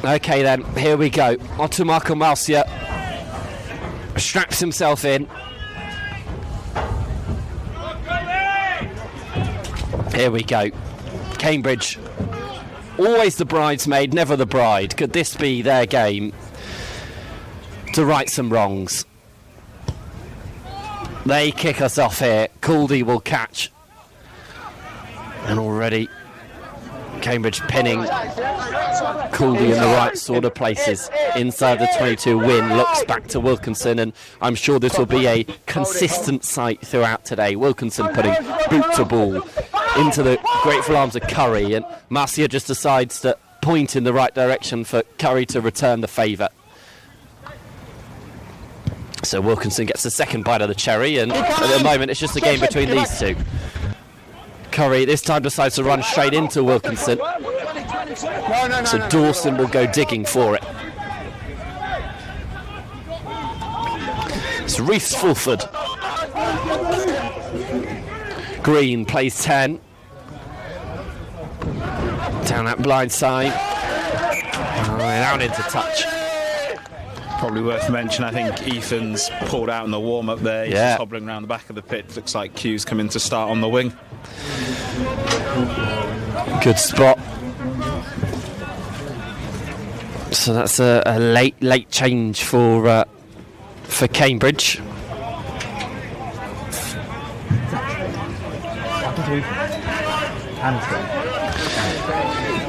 Okay then, here we go. Onto Marco Marcia. Straps himself in. Here we go. Cambridge. Always the bridesmaid, never the bride. Could this be their game to right some wrongs? They kick us off here. Caldy will catch. And already Cambridge pinning Caldy in the right sort of places. Inside the 22, Wynne looks back to Wilkinson, and I'm sure this will be a consistent sight throughout today. Wilkinson putting boot to ball into the grateful arms of Curry, and Marcia just decides to point in the right direction for Curry to return the favour. So Wilkinson gets the second bite of the cherry, and at the moment it's just a game between these two. Curry this time decides to run straight into Wilkinson. So Dawson will go digging for it. It's Reese Fulford. Green plays 10. Down that blind side. Out into touch. Probably worth mentioning, I think Ethan's pulled out in the warm-up there. He's just hobbling around the back of the pitch. Looks like Q's coming to start on the wing. Good spot. So that's a late change for Cambridge.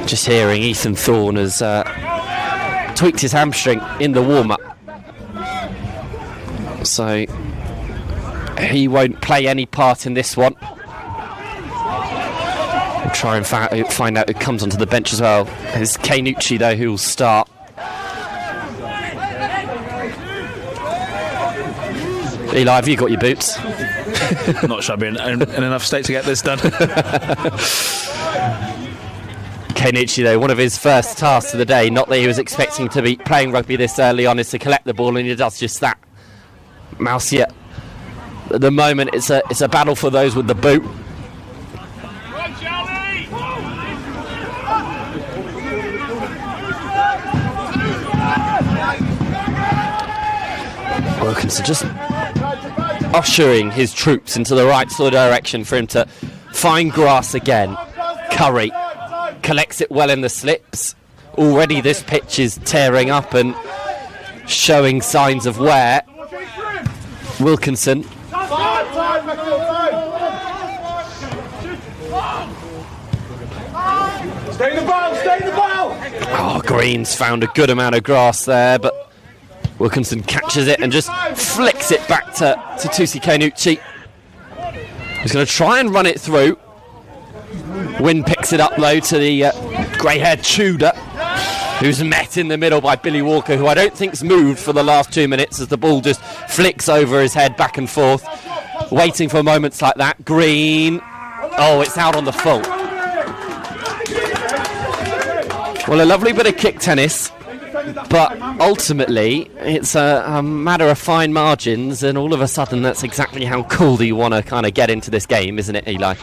Just hearing Ethan Thorne has tweaked his hamstring in the warm-up, so he won't play any part in this one. We'll try and find out who comes onto the bench as well. It's Kainucci though who will start. Eli, have you got your boots? I'm not sure I'll be in enough state to get this done. Kainucci though, one of his first tasks of the day, not that he was expecting to be playing rugby this early on, is to collect the ball, and he does just that. Marcia, at the moment it's a battle for those with the boot. Wilkinson just ushering his troops into the right sort of direction for him to find grass again. Curry collects it well in the slips. Already this pitch is tearing up and showing signs of wear. Wilkinson. Stay in the ball, stay in the ball! Oh, Green's found a good amount of grass there, but Wilkinson catches it and just flicks it back to Tusi Kainucci. He's going to try and run it through. Wynne picks it up though to the grey-haired Tudor, who's met in the middle by Billy Walker, who I don't think's moved for the last 2 minutes as the ball just flicks over his head back and forth, waiting for moments like that. Green, oh, it's out on the full. Well, a lovely bit of kick tennis, but ultimately it's a matter of fine margins, and all of a sudden that's exactly how Caldy want to kind of get into this game, isn't it, Eli?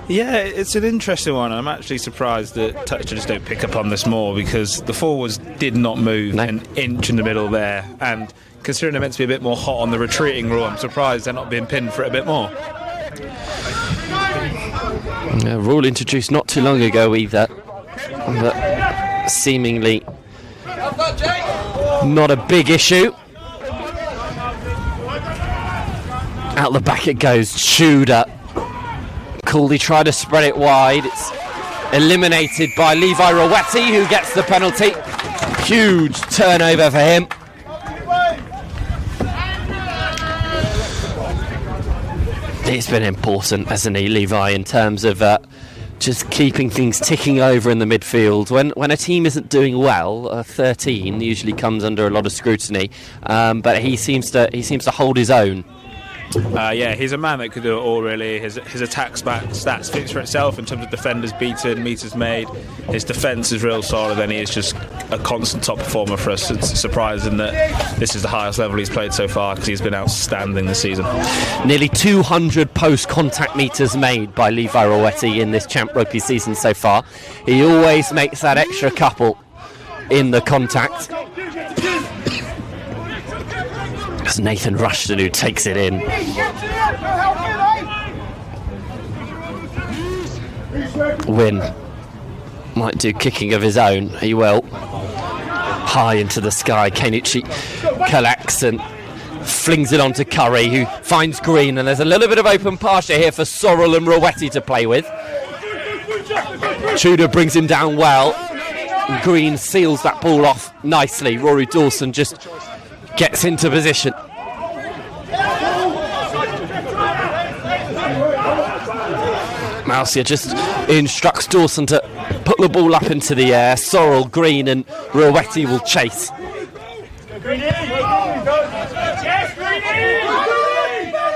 Yeah, it's an interesting one. I'm actually surprised that Toucher just don't pick up on this more, because the forwards did not move an inch in the middle there, and considering they're meant to be a bit more hot on the retreating rule, I'm surprised they're not being pinned for it a bit more. A rule introduced not too long ago either, but seemingly not a big issue. Out the back it goes. Tudor. Caldy tried to spread it wide. It's eliminated by Levi Rowetti, who gets the penalty. Huge turnover for him. It's been important, hasn't he, Levi, in terms of just keeping things ticking over in the midfield. When a team isn't doing well, 13 usually comes under a lot of scrutiny, but he seems to hold his own. Yeah, he's a man that could do it all, really. His attack stats speaks for itself in terms of defenders beaten, meters made. His defence is real solid, and he is just a constant top performer for us. It's surprising that this is the highest level he's played so far, because he's been outstanding this season. Nearly 200 post-contact meters made by Levi Rowetti in this Champ Rugby season so far. He always makes that extra couple in the contact. It's Nathan Rushton who takes it in. Wynn might do kicking of his own. He will. High into the sky. Keinucci collects and flings it on to Curry, who finds Green, and there's a little bit of open pasture here for Sorrell and Rowetti to play with. Tudor brings him down well. Green seals that ball off nicely. Rory Dawson just gets into position. Mousia just instructs Dawson to put the ball up into the air. Sorrell, Green and Rowetti will chase.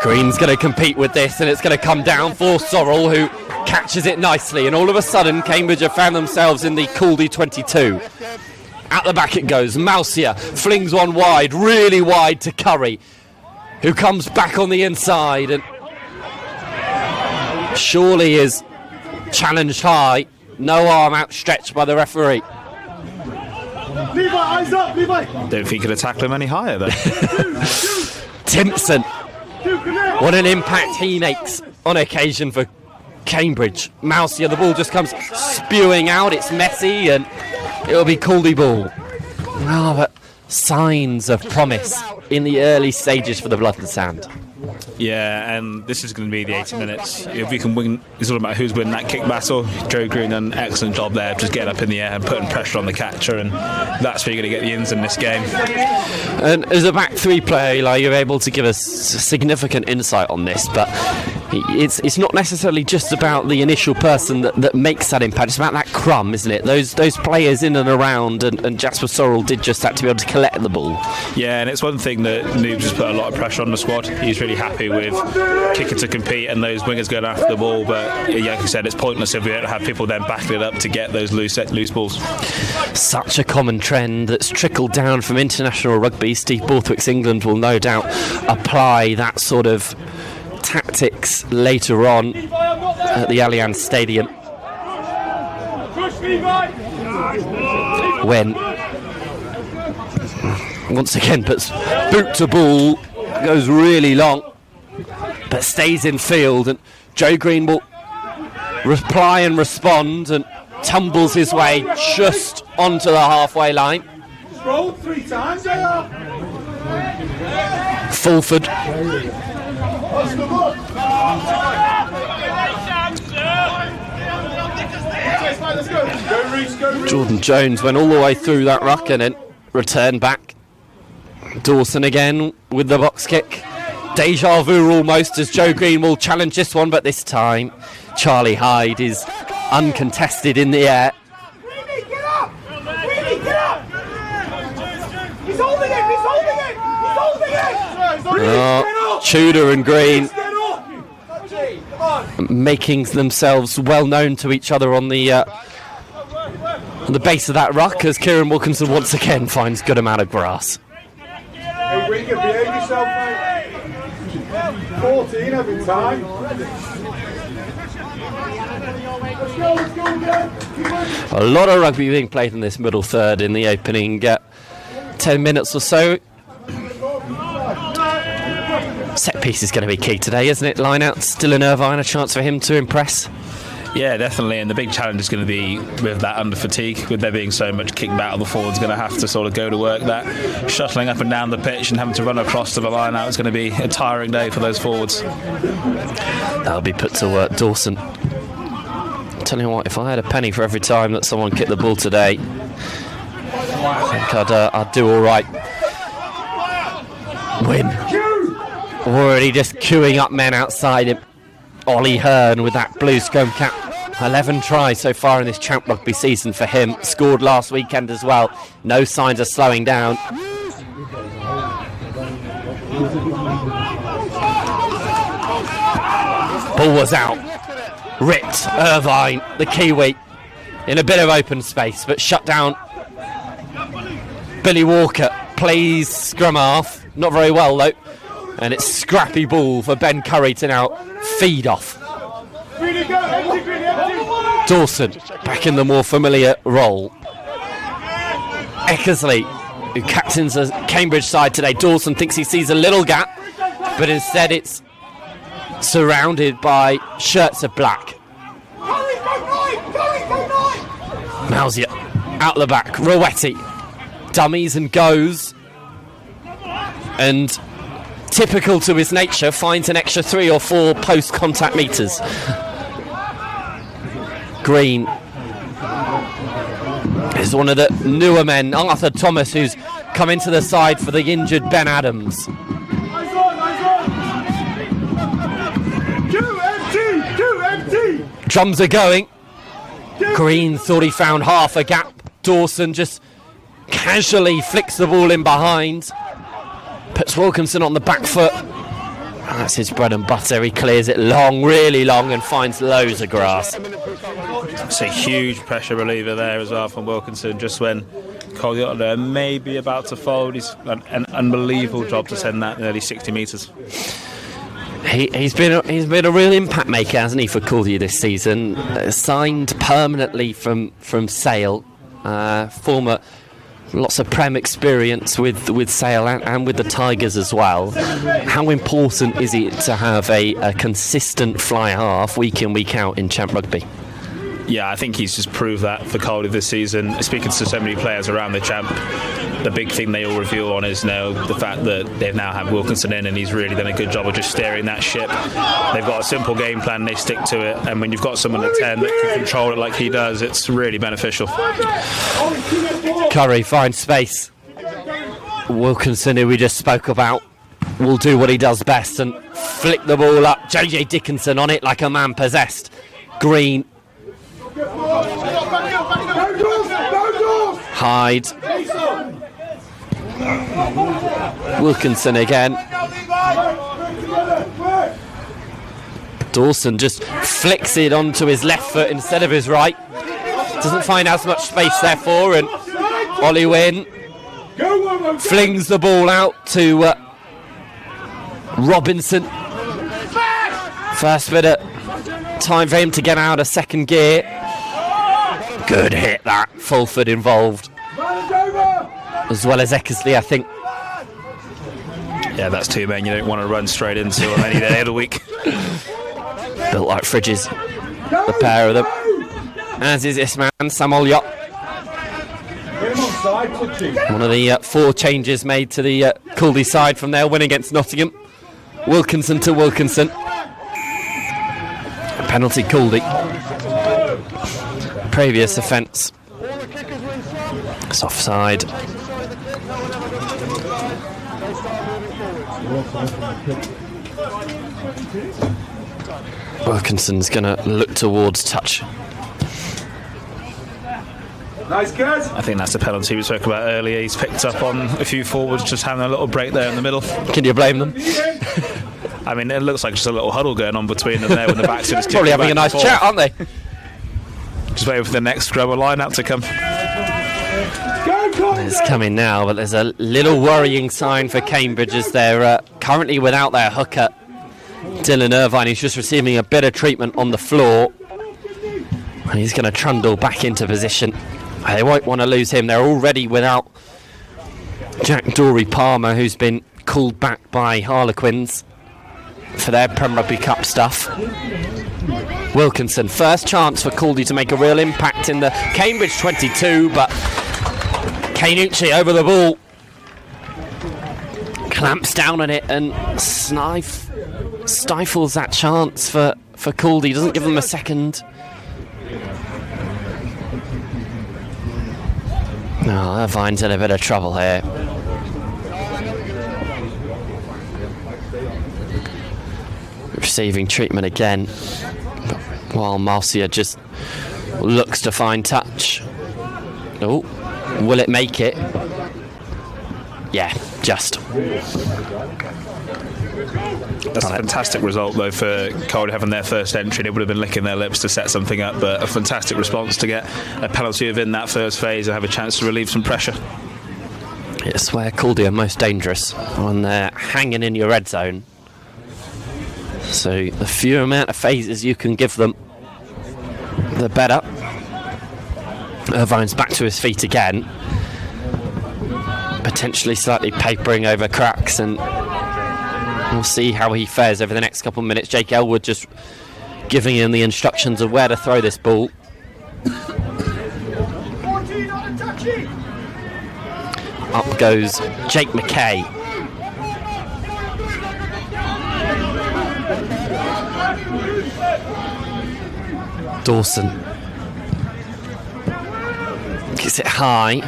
Green's going to compete with this, and it's going to come down for Sorrell, who catches it nicely, and all of a sudden Cambridge have found themselves in the Caldy 22. At the back it goes. Mousia flings one wide, really wide to Curry, who comes back on the inside, and surely is challenged high. No arm outstretched by the referee. Levi, eyes up, Levi. Don't think he could have tackled him any higher then. Timpson, what an impact he makes on occasion for Cambridge. Mousia, the ball just comes spewing out. It's messy and it'll be Caldy ball. Oh, but signs of promise in the early stages for the Blood and Sand. Yeah, and this is going to be the 80 minutes. If we can win, it's all about who's winning that kick battle. Joe Green done an excellent job there, just getting up in the air and putting pressure on the catcher, and that's where you're going to get the ins in this game. And as a back three player, Eli, you're able to give us significant insight on this, but it's not necessarily just about the initial person that makes that impact. It's about that crumb, isn't it? Those players in and around, and Jasper Sorrell did just that to be able to collect the ball. Yeah, and it's one thing that Noobs has put a lot of pressure on the squad. He's really happy with kicking to compete and those wingers going after the ball, but like I said, it's pointless if we don't have people then backing it up to get those loose balls. Such a common trend that's trickled down from international rugby. Steve Borthwick's England will no doubt apply that sort of tactics later on at the Allianz Stadium. When once again puts boot to ball, goes really long but stays in field, and Joe Green will reply and respond and tumbles his way just onto the halfway line. Rolled 3 times, Fulford Jordan Jones went all the way through that ruck and then returned back. Dawson again with the box kick. Deja vu almost, as Joe Green will challenge this one, but this time Charlie Hyde is uncontested in the air. Greeny, get up! Greeny, get up! He's holding it! He's holding it! He's holding it! Tudor and Green making themselves well known to each other on the base of that ruck, as Kieran Wilkinson once again finds good amount of grass. Hey, Winger, behave yourself, mate. 14 every time. Let's go again. A lot of rugby being played in this middle third in the opening 10 minutes or so. Set piece is going to be key today, isn't it? Line out still in Irvine, a chance for him to impress. Yeah, definitely, and the big challenge is going to be with that under fatigue, with there being so much kick battle. The forward's going to have to sort of go to work. That shuttling up and down the pitch and having to run across to the line out is going to be a tiring day for those forwards. That'll be put to work. Dawson, tell you what, if I had a penny for every time that someone kicked the ball today, I think I'd do all right. Win. Already just queuing up men outside him. Ollie Hearn with that blue scrum cap. 11 tries so far in this Champ Rugby season for him. Scored last weekend as well. No signs of slowing down. Ball was out. Ripped. Irvine, the Kiwi, in a bit of open space, but shut down. Billy Walker plays scrum half. Not very well though. And it's scrappy ball for Ben Curry to now feed off. Dawson back in the more familiar role. Eckersley, who captains the Cambridge side today. Dawson thinks he sees a little gap, but instead it's surrounded by shirts of black. Mausia out the back. Rowetti dummies and goes, and typical to his nature, finds an extra 3 or 4 post-contact metres. Green is one of the newer men, Arthur Thomas, who's come into the side for the injured Ben Adams. Drums are going. Green thought he found half a gap. Dawson just casually flicks the ball in behind, puts Wilkinson on the back foot. That's his bread and butter. He clears it long, really long, and finds loads of grass. It's a huge pressure reliever there as well from Wilkinson, just when Caldy may be about to fold. He's done an unbelievable job to send that nearly 60 metres. He's been a real impact maker, hasn't he, for Caldy this season? Signed permanently from Sale, former lots of Prem experience with Sale and with the Tigers as well. How important is it to have a consistent fly half week in, week out in Champ Rugby? Yeah, I think he's just proved that for Caldy this season. Speaking to so many players around the Champ, the big thing they all review on is now the fact that they've now had Wilkinson in, and he's really done a good job of just steering that ship. They've got a simple game plan, they stick to it, and when you've got someone at 10 that can control it like he does, it's really beneficial. Curry finds space. Wilkinson, who we just spoke about, will do what he does best and flick the ball up. JJ Dickinson on it like a man possessed. Green. Hyde. Wilkinson again. Dawson just flicks it onto his left foot instead of his right. Doesn't find as much space therefore, and Ollie Wynn flings the ball out to Robinson. First bit of time for him to get out of second gear. Good hit that. Fulford involved, as well as Eckersley, I think. Yeah, that's 2 men you don't want to run straight into on any day of the week. Built like fridges, the pair of them. As is this man, Sam Olliott. One of the 4 changes made to the Caldy side from their win against Nottingham. Wilkinson to Wilkinson. Penalty Caldy. Previous offence. It's offside. Wilkinson's going to look towards touch. Nice, guys. I think that's the penalty we spoke about earlier. He's picked up on a few forwards, just having a little break there in the middle. Can you blame them? I mean, it looks like just a little huddle going on between them there when the backs are just probably having a nice chat, aren't they? Just waiting for the next scrubber line-out to come. It's coming now, but there's a little worrying sign for Cambridge as they're currently without their hooker, Dylan Irvine. He's just receiving a bit of treatment on the floor. And he's going to trundle back into position. They won't want to lose him. They're already without Jack Dory-Palmer, who's been called back by Harlequins for their Prem Rugby Cup stuff. Wilkinson, first chance for Caldy to make a real impact in the Cambridge 22, but Kainucci over the ball, clamps down on it and stifles that chance for Caldy, doesn't give them a second. No, Irvine's in a bit of trouble here. Receiving treatment again, while Marcia just looks to find touch. Oh, will it make it? Yeah, just. That's a fantastic result, though, for Caldy having their first entry. They would have been licking their lips to set something up, but a fantastic response to get a penalty within that first phase and have a chance to relieve some pressure. It's where Caldy are most dangerous, when they're hanging in your red zone. So the fewer amount of phases you can give them, the better. Irvine's back to his feet again. potentially slightly papering over cracks, and we'll see how he fares over the next couple of minutes. Jake Elwood just giving him the instructions of where to throw this ball. Up goes Jake McKay. Dawson gets it high.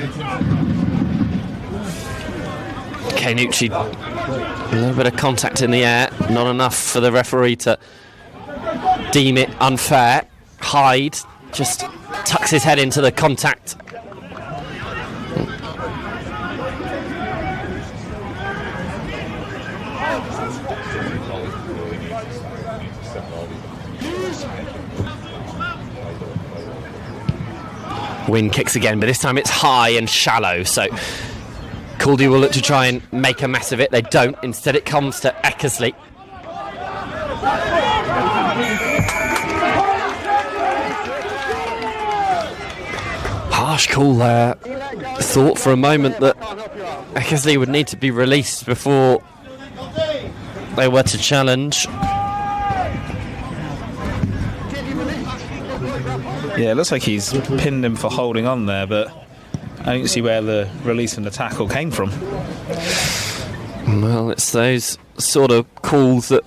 Canucci, a little bit of contact in the air, not enough for the referee to deem it unfair. Hyde just tucks his head into the contact. Wynn kicks again, but this time it's high and shallow, so Caldy will look to try and make a mess of it. They don't. Instead it comes to Eckersley. Harsh call there. Thought for a moment that Eckersley would need to be released before they were to challenge. Yeah, it looks like he's pinned him for holding on there, but I don't see where the release and the tackle came from. Well, it's those sort of calls that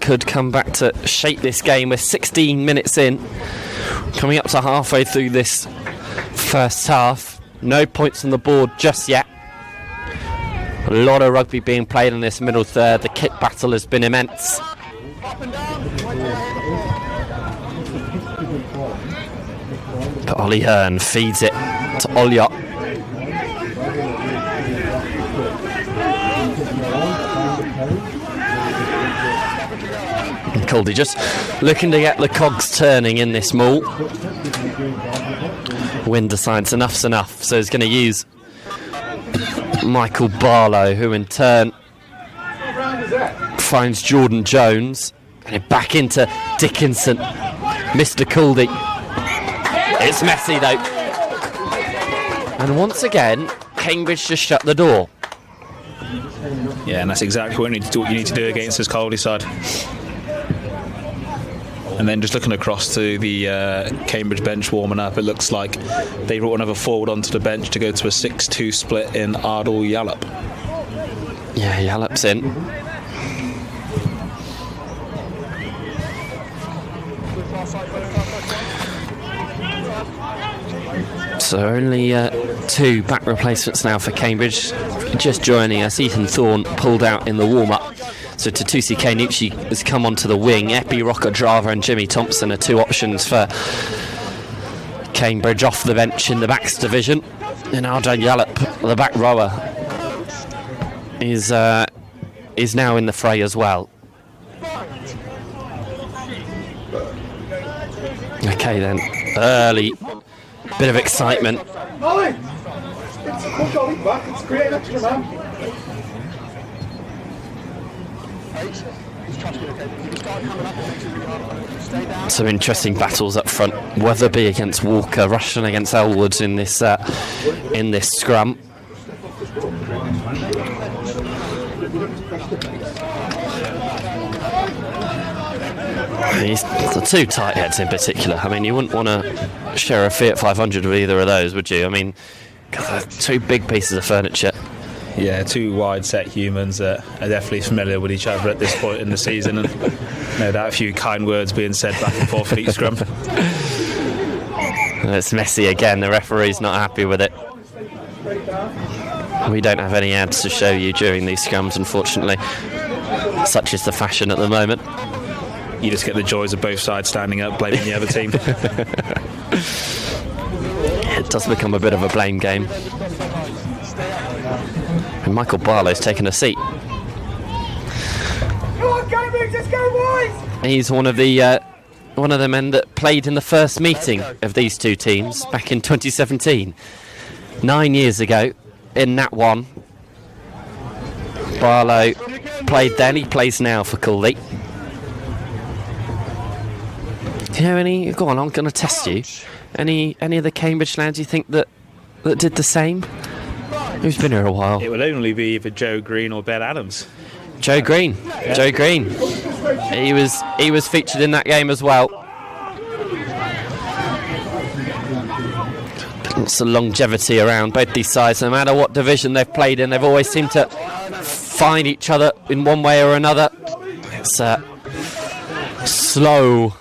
could come back to shape this game. We're 16 minutes in, coming up to halfway through this first half. No points on the board just yet. A lot of rugby being played in this middle third. The kick battle has been immense. But Ollie Hearn feeds it to Olliott. And Caldy just looking to get the cogs turning in this maul. Wynn decides enough's enough, so he's going to use Michael Barlow, who in turn finds Jordan Jones, and back into Dickinson. Mr. Caldy. It's messy though. And once again, Cambridge just shut the door. Yeah, and that's exactly what you need to do against this Caldy side. And then just looking across to the Cambridge bench warming up, it looks like they brought another forward onto the bench to go to a 6-2 split in Ardal Yallop. Yeah, Yallop's in. So only two back replacements now for Cambridge. Just joining us, Ethan Thorne pulled out in the warm-up. So Tatusi Kainucci has come onto the wing. Epi Rockadrava and Jimmy Thompson are two options for Cambridge off the bench in the backs division. And Ardan Yallop, the back rower, is now in the fray as well. Okay then, early bit of excitement. Ollie! Push Ollie back, it's great, an extra man. Some interesting battles up front. Weatherby against Walker, Rushton against Elwood in this scrum. The two tight heads in particular. I mean, you wouldn't want to share a Fiat 500 with either of those, would you? I mean, they're two big pieces of furniture. Yeah, two wide-set humans that are definitely familiar with each other at this point in the season, and no doubt a few kind words being said back and forth at each scrum. It's messy again. The referee's not happy with it. We don't have any ads to show you during these scrums, unfortunately. Such is the fashion at the moment. You just get the joys of both sides standing up, blaming the other team. It does become a bit of a blame game. And Michael Barlow's taken a seat. Come on, Cambridge, let's go, boys! He's one of the men that played in the first meeting of these two teams back in 2017. 9 years ago in Nat 1. Barlow played then, he plays now for Caldy. Do you know any? Go on, I'm going to test you. Any of the Cambridge lads you think that did the same? Who's been here a while? It would only be either Joe Green or Ben Adams. Joe Green. Yeah. Joe Green. He was featured in that game as well. Lots of longevity around both these sides. No matter what division they've played in, they've always seemed to find each other in one way or another. It's a slow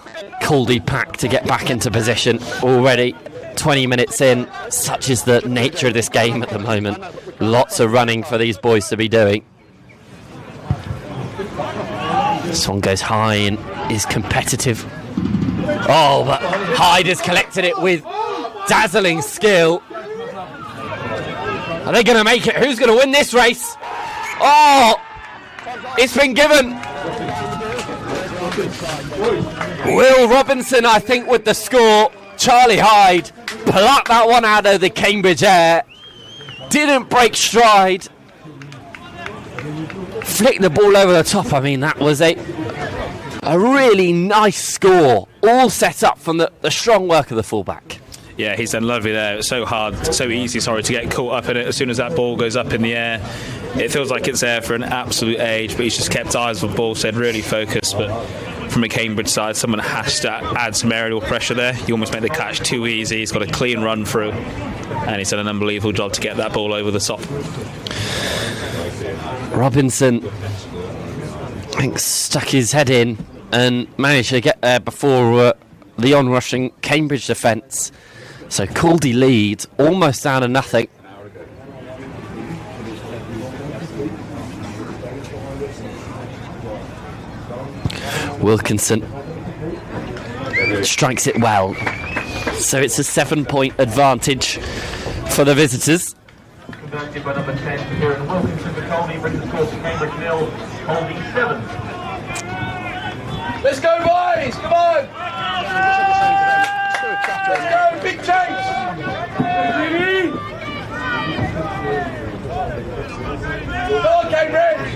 Caldy pack to get back into position already. 20 minutes in, such is the nature of this game at the moment. Lots of running for these boys to be doing. This one goes high and is competitive. Oh, but Hyde has collected it with dazzling skill. Are they going to make it? Who's going to win this race? Oh, it's been given. Will Robinson, I think, with the score. Charlie Hyde plucked that one out of the Cambridge air. Didn't break stride. Flicked the ball over the top. I mean, that was a really nice score. All set up from the strong work of the fullback. Yeah, he's done lovely there. It's so easy to get caught up in it as soon as that ball goes up in the air. It feels like it's there for an absolute age, but he's just kept eyes on the ball, stayed really focused. But from a Cambridge side, someone has to add some aerial pressure there. You almost make the catch too easy. He's got a clean run through, and he's done an unbelievable job to get that ball over the top. Robinson, I think, stuck his head in and managed to get there before the on-rushing Cambridge defence. So Caldy lead, almost down to nothing. Wilkinson strikes it well. So it's a 7-point advantage for the visitors. Conducted by number 10, Kieran Wilkinson for Caldy, brings the score to Cambridge 0, Caldy 7. Let's go, boys! Come on! Let's go! Big chase! Go on, Cambridge!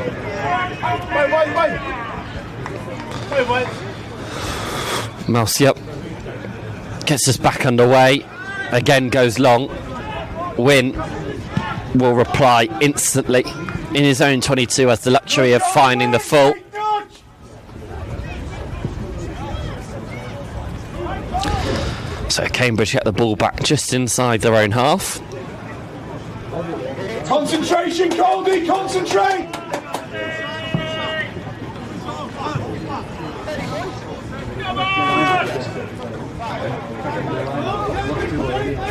Wait. Mousey up. Gets us back underway. Again goes long. Wynn will reply instantly. In his own 22 has the luxury of finding the full. So Cambridge get the ball back just inside their own half. Concentration, Caldy, concentrate!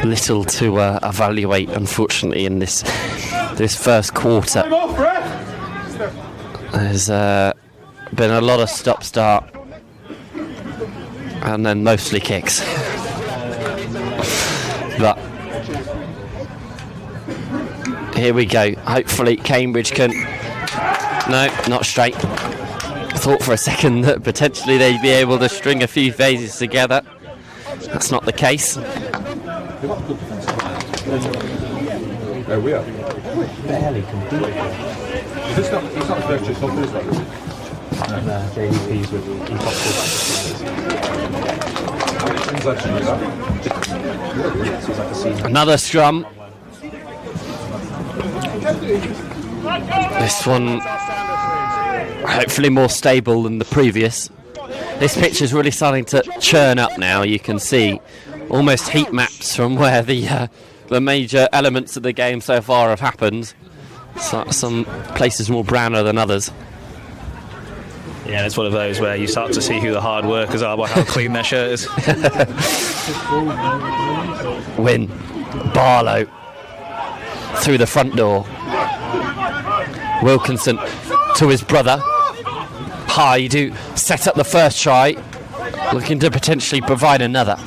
Little to evaluate, unfortunately, in this first quarter. There's been a lot of stop-start and then mostly kicks. But here we go. Hopefully Cambridge can... No, not straight. Thought for a second that potentially they'd be able to string a few phases together. That's not the case. There we are. Barely completely. It's not first just something, is it? No, JDPs with impossible. Another scrum. This one hopefully more stable than the previous. This pitch is really starting to churn up now. You can see almost heat maps from where the major elements of the game so far have happened. So, some places more browner than others. Yeah, it's one of those where you start to see who the hard workers are by how clean their shirt is. Wynn, Barlow through the front door. Wilkinson to his brother Hyde, who set up the first try, looking to potentially provide another.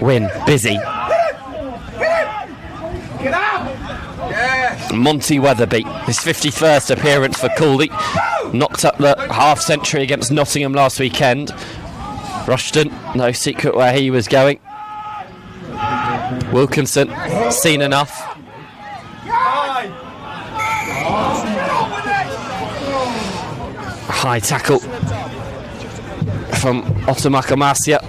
Wynn busy. Monty Weatherby, his 51st appearance for Caldy, knocked up the half century against Nottingham last weekend. Rushton, no secret where he was going. Wilkinson, seen enough. High tackle from Otomaka Masia.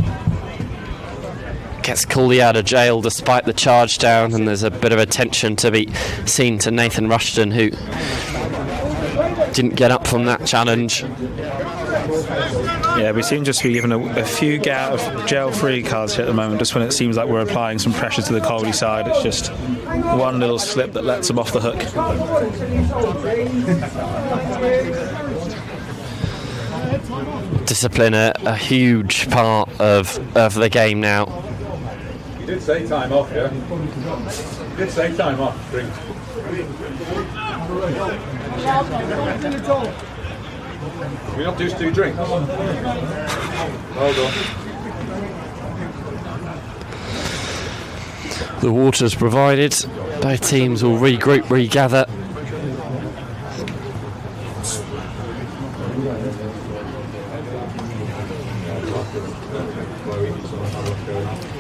gets Caldy out of jail despite the charge down, and there's a bit of attention to be seen to Nathan Rushton, who didn't get up from that challenge. Yeah, we seem just to be given a few get out of jail free cards here at the moment, just when it seems like we're applying some pressure to the Caldy side. It's just one little slip that lets them off the hook. Discipline a huge part of the game now. You did say time off, yeah? You did say time off, drink. Can we not do 2 drinks? Well done. The water's provided. Both teams will regroup, regather.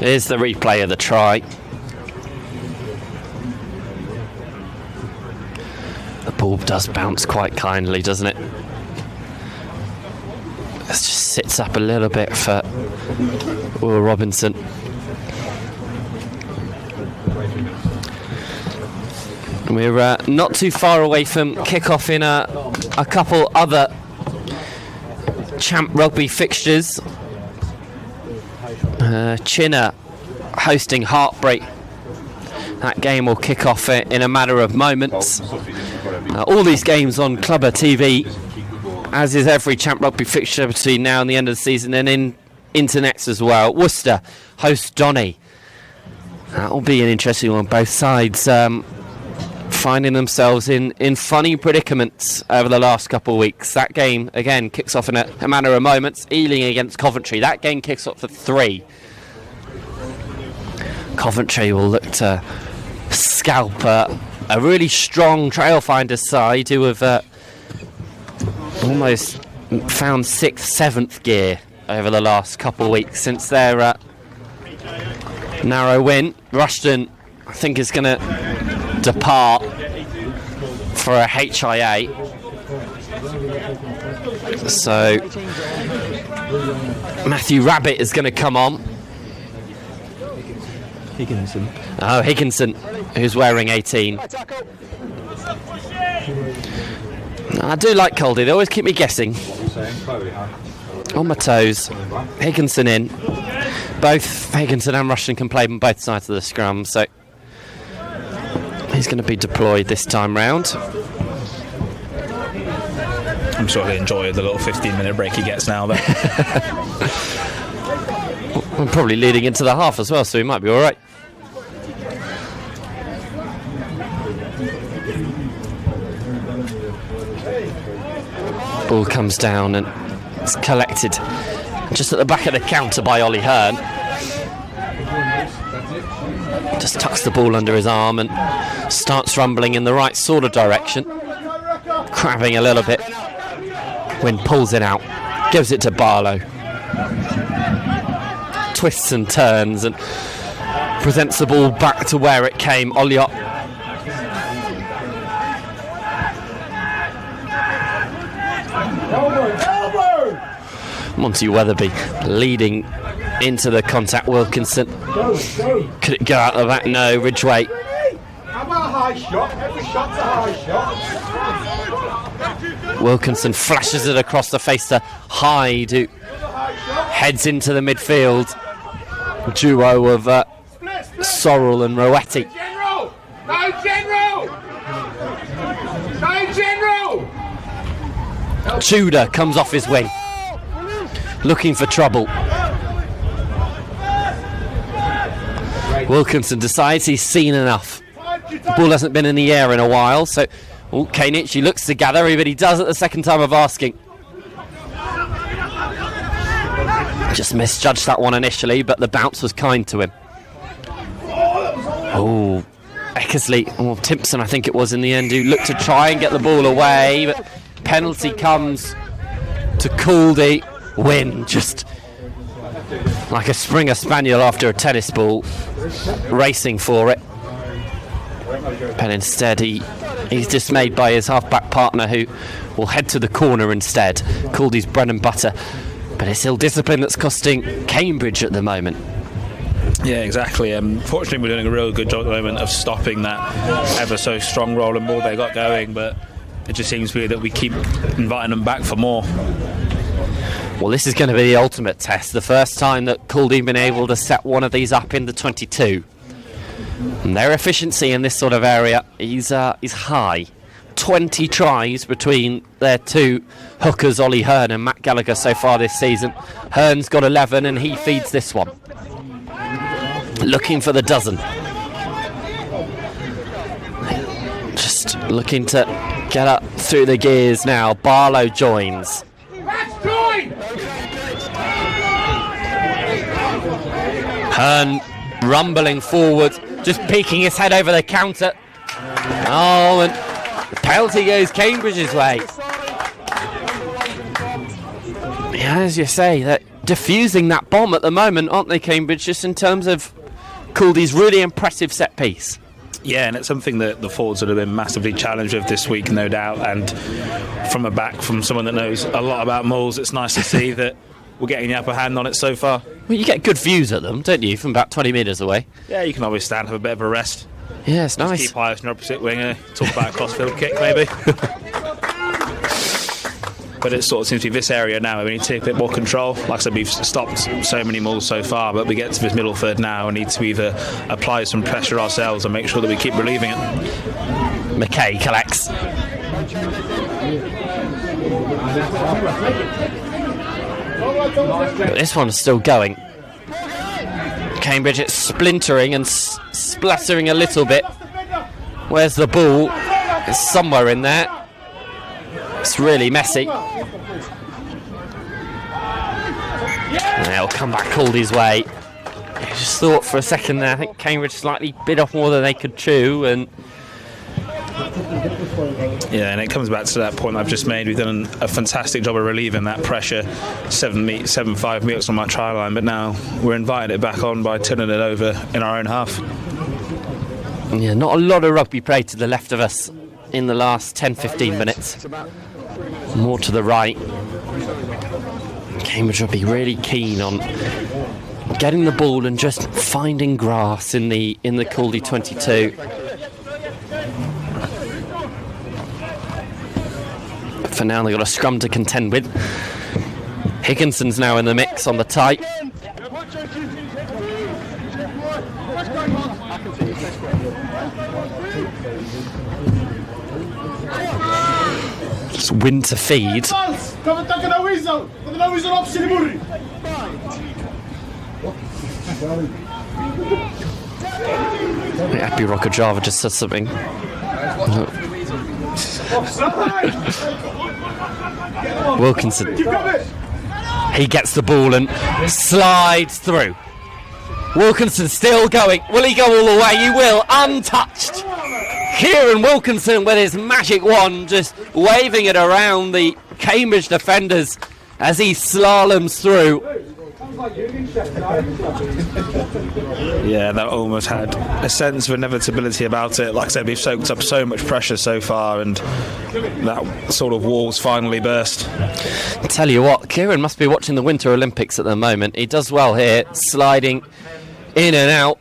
Here's the replay of the try. The ball does bounce quite kindly, doesn't it? It just sits up a little bit for Will Robinson. We're not too far away from kick-off in a couple other Champ Rugby fixtures. Chinner hosting Heartbreak. That game will kick off in a matter of moments. All these games on Clubber TV, as is every Champ Rugby fixture between now and the end of the season, and into next as well. Worcester host Donny. That'll be an interesting one. Both sides finding themselves in funny predicaments over the last couple of weeks. That game, again, kicks off in a matter of moments. Ealing against Coventry. That game kicks off for 3. Coventry will look to scalp a really strong Trailfinders side who have almost found 6th, 7th gear over the last couple of weeks since their narrow win. Rushton, I think, is going to depart for a HIA. So Matthew Rabbit is going to come on. Higginson. Oh, Higginson, who's wearing 18. I do like Caldy. They always keep me guessing. On my toes. Higginson in. Both Higginson and Rushton can play on both sides of the scrum, so he's going to be deployed this time round. I'm sure he'll enjoy the little 15-minute break he gets now. There. We're probably leading into the half as well, so he might be all right. Ball comes down and it's collected just at the back of the counter by Ollie Hearn. Just tucks the ball under his arm and starts rumbling in the right sort of direction. Crabbing a little bit. Wynn pulls it out, gives it to Barlow. Twists and turns and presents the ball back to where it came. Olliott. Monty Weatherby leading into the contact. Wilkinson. Could it go out of that? No. Ridgway. How about a high shot? Every shot's a high shot. Wilkinson flashes it across the face to Hyde, who heads into the midfield. Duo of Sorrell and Roetti. General! No general! No general! Tudor comes off his wing, looking for trouble. Wilkinson decides he's seen enough. The ball hasn't been in the air in a while, so Kainichi looks to gather, but he does at the second time of asking. Just misjudged that one initially, but the bounce was kind to him. Oh, Eckersley, or Timpson I think it was in the end, who looked to try and get the ball away, but penalty comes to Caldy. Wynn just like a Springer Spaniel after a tennis ball, racing for it. But instead he's dismayed by his half-back partner, who will head to the corner instead. Caldy's bread and butter. But it's ill discipline that's costing Cambridge at the moment. Yeah, exactly. Fortunately, we're doing a real good job at the moment of stopping that ever so strong rolling ball they got going, but it just seems weird that we keep inviting them back for more. Well, this is going to be the ultimate test. The first time that Caldy have been able to set one of these up in the 22. And their efficiency in this sort of area is high. 20 tries between their two hookers, Ollie Hearn and Matt Gallagher, so far this season. Hearn's got 11 and he feeds this one. Looking for the dozen. Just looking to get up through the gears now. Barlow joins. Hearn rumbling forward, just peeking his head over the counter. Oh, and the penalty goes Cambridge's way. Yeah, as you say, they're diffusing that bomb at the moment, aren't they, Cambridge, just in terms of Caldy's really impressive set piece. Yeah, and it's something that the forwards would have been massively challenged with this week, no doubt. And from a back, from someone that knows a lot about mauls, it's nice to see that we're getting the upper hand on it so far. Well, you get good views at them, don't you, from about 20 metres away? Yeah, you can always stand, have a bit of a rest. Yeah, it's nice. Keep eyes on your opposite winger, talk about a crossfield kick maybe. But it sort of seems to be this area now where we need to take a bit more control. Like I said, we've stopped so many mauls so far, but we get to this middle third now and need to either apply some pressure ourselves and make sure that we keep relieving it. McKay collects. But this one's still going. Cambridge, it's splintering and splattering a little bit. Where's the ball? It's somewhere in there. It's really messy. And they'll come back Caldy's way. I just thought for a second there, I think Cambridge slightly bit off more than they could chew, and yeah, and it comes back to that point I've just made. We've done a fantastic job of relieving that pressure. 7-5 metres on my try line, but now we're inviting it back on by turning it over in our own half. Yeah, not a lot of rugby play to the left of us in the last 10-15 minutes. More to the right. Cambridge will be really keen on getting the ball and just finding grass in the Caldy 22. But for now they've got a scrum to contend with. Higginson's now in the mix on the tight. It's win to feed. Happy Rocker Java just said something. Wilkinson. He gets the ball and slides through. Wilkinson still going. Will he go all the way? He will. Untouched. Kieran Wilkinson with his magic wand just waving it around the Cambridge defenders as he slaloms through. Yeah, that almost had a sense of inevitability about it. Like I said, we've soaked up so much pressure so far, and that sort of wall's finally burst. I tell you what, Kieran must be watching the Winter Olympics at the moment. He does well here, sliding in and out.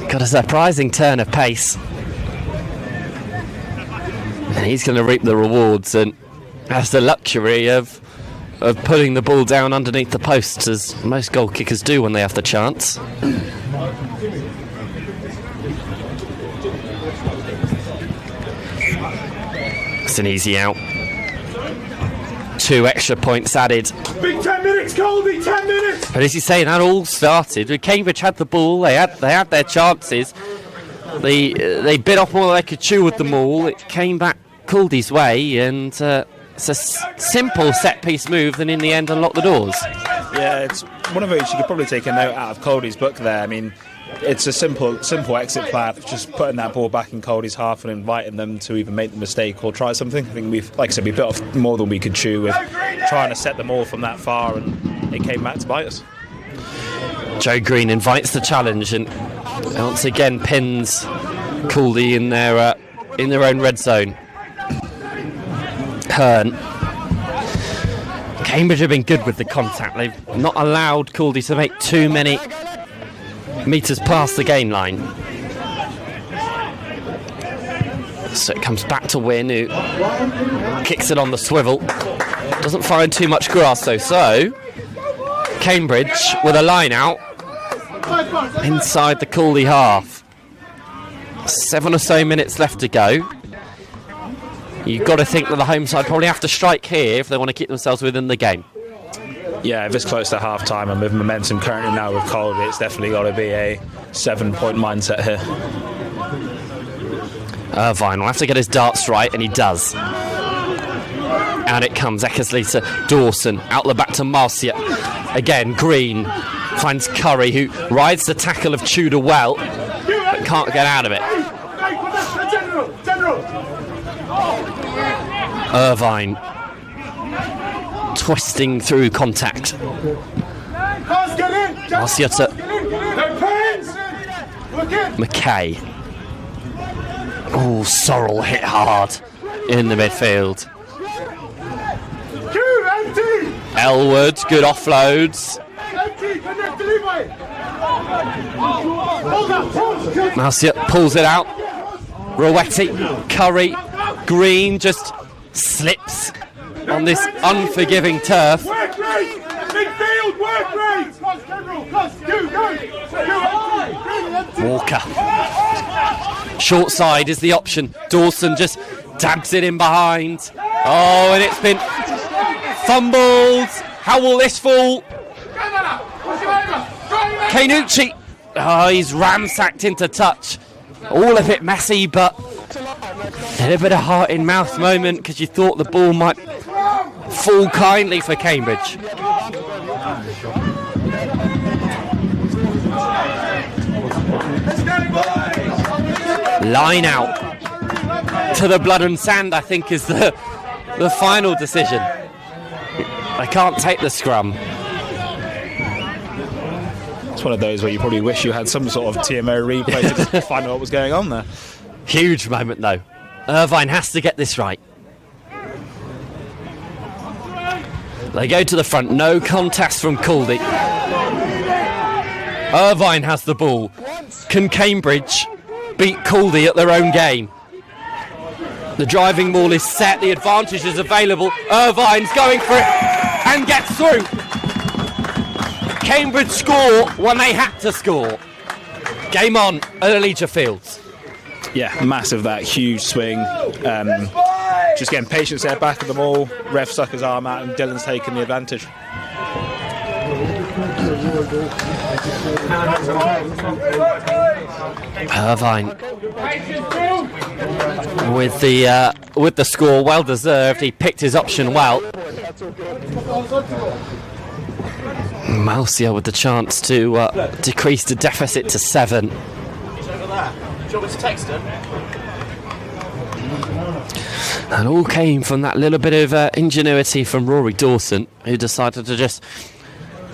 Got a surprising turn of pace. And he's going to reap the rewards and has the luxury of putting the ball down underneath the posts, as most goal kickers do when they have the chance. It's an easy out. 2 extra points added. Big 10 minutes, Caldy, 10 minutes! But as you say, that all started when Cambridge had the ball, they had their chances. They bit off more than they could chew with the maul. It came back Caldy's way, and it's a simple set-piece move that in the end unlocked the doors. Yeah, it's one of those you could probably take a note out of Caldy's book there. I mean, it's a simple exit plan, just putting that ball back in Caldy's half and inviting them to either make the mistake or try something. I think we bit off more than we could chew with trying to set them all from that far, and it came back to bite us. Joe Green invites the challenge and once again pins Caldy in their own red zone. Hearn Cambridge have been good with the contact. They've not allowed Caldy to make too many metres past the gain line. So it comes back to Wynn, who kicks it on the swivel. Doesn't find too much grass though. So Cambridge with a line out inside the Caldy half. 7 or so minutes left to go. You've got to think that the home side probably have to strike here if they want to keep themselves within the game. Yeah, if it's close to half time and with momentum currently now with Caldy, it's definitely got to be a 7-point mindset here. Irvine will have to get his darts right, and he does. Out it comes, Eckersley to Dawson, out the back to Marcia. Again, Green finds Curry, who rides the tackle of Tudor well, but can't get out of it. Irvine twisting through contact. Marcia to McKay. Oh, Sorrell hit hard in the midfield. Elwood, good offloads. Marcia pulls it out. Rowetti, Curry, Green just slips on this unforgiving turf. Walker. Short side is the option. Dawson just dabs it in behind. Oh, and it's been fumbled. How will this fall? Canucci. Oh, he's ramsacked into touch. All a bit messy, but a little bit of heart in mouth moment because you thought the ball might fall kindly for Cambridge. Line out to the blood and sand, I think, is the final decision. I can't take the scrum. It's one of those where you probably wish you had some sort of TMO replay to find out what was going on there. Huge moment though. Irvine has to get this right. They go to the front, no contest from Caldy. Irvine has the ball. Can Cambridge beat Caldy at their own game? The driving ball is set, the advantage is available. Irvine's going for it and gets through. Cambridge score when they had to score. Game on at Allegia Fields. Yeah, massive, that huge swing. Just getting patience there, back of the ball. Ref stuck his arm out and Dylan's taken the advantage. Irvine with the score, well deserved. He picked his option well. Marcia with the chance to decrease the deficit to 7. And all came from that little bit of ingenuity from Rory Dawson, who decided to just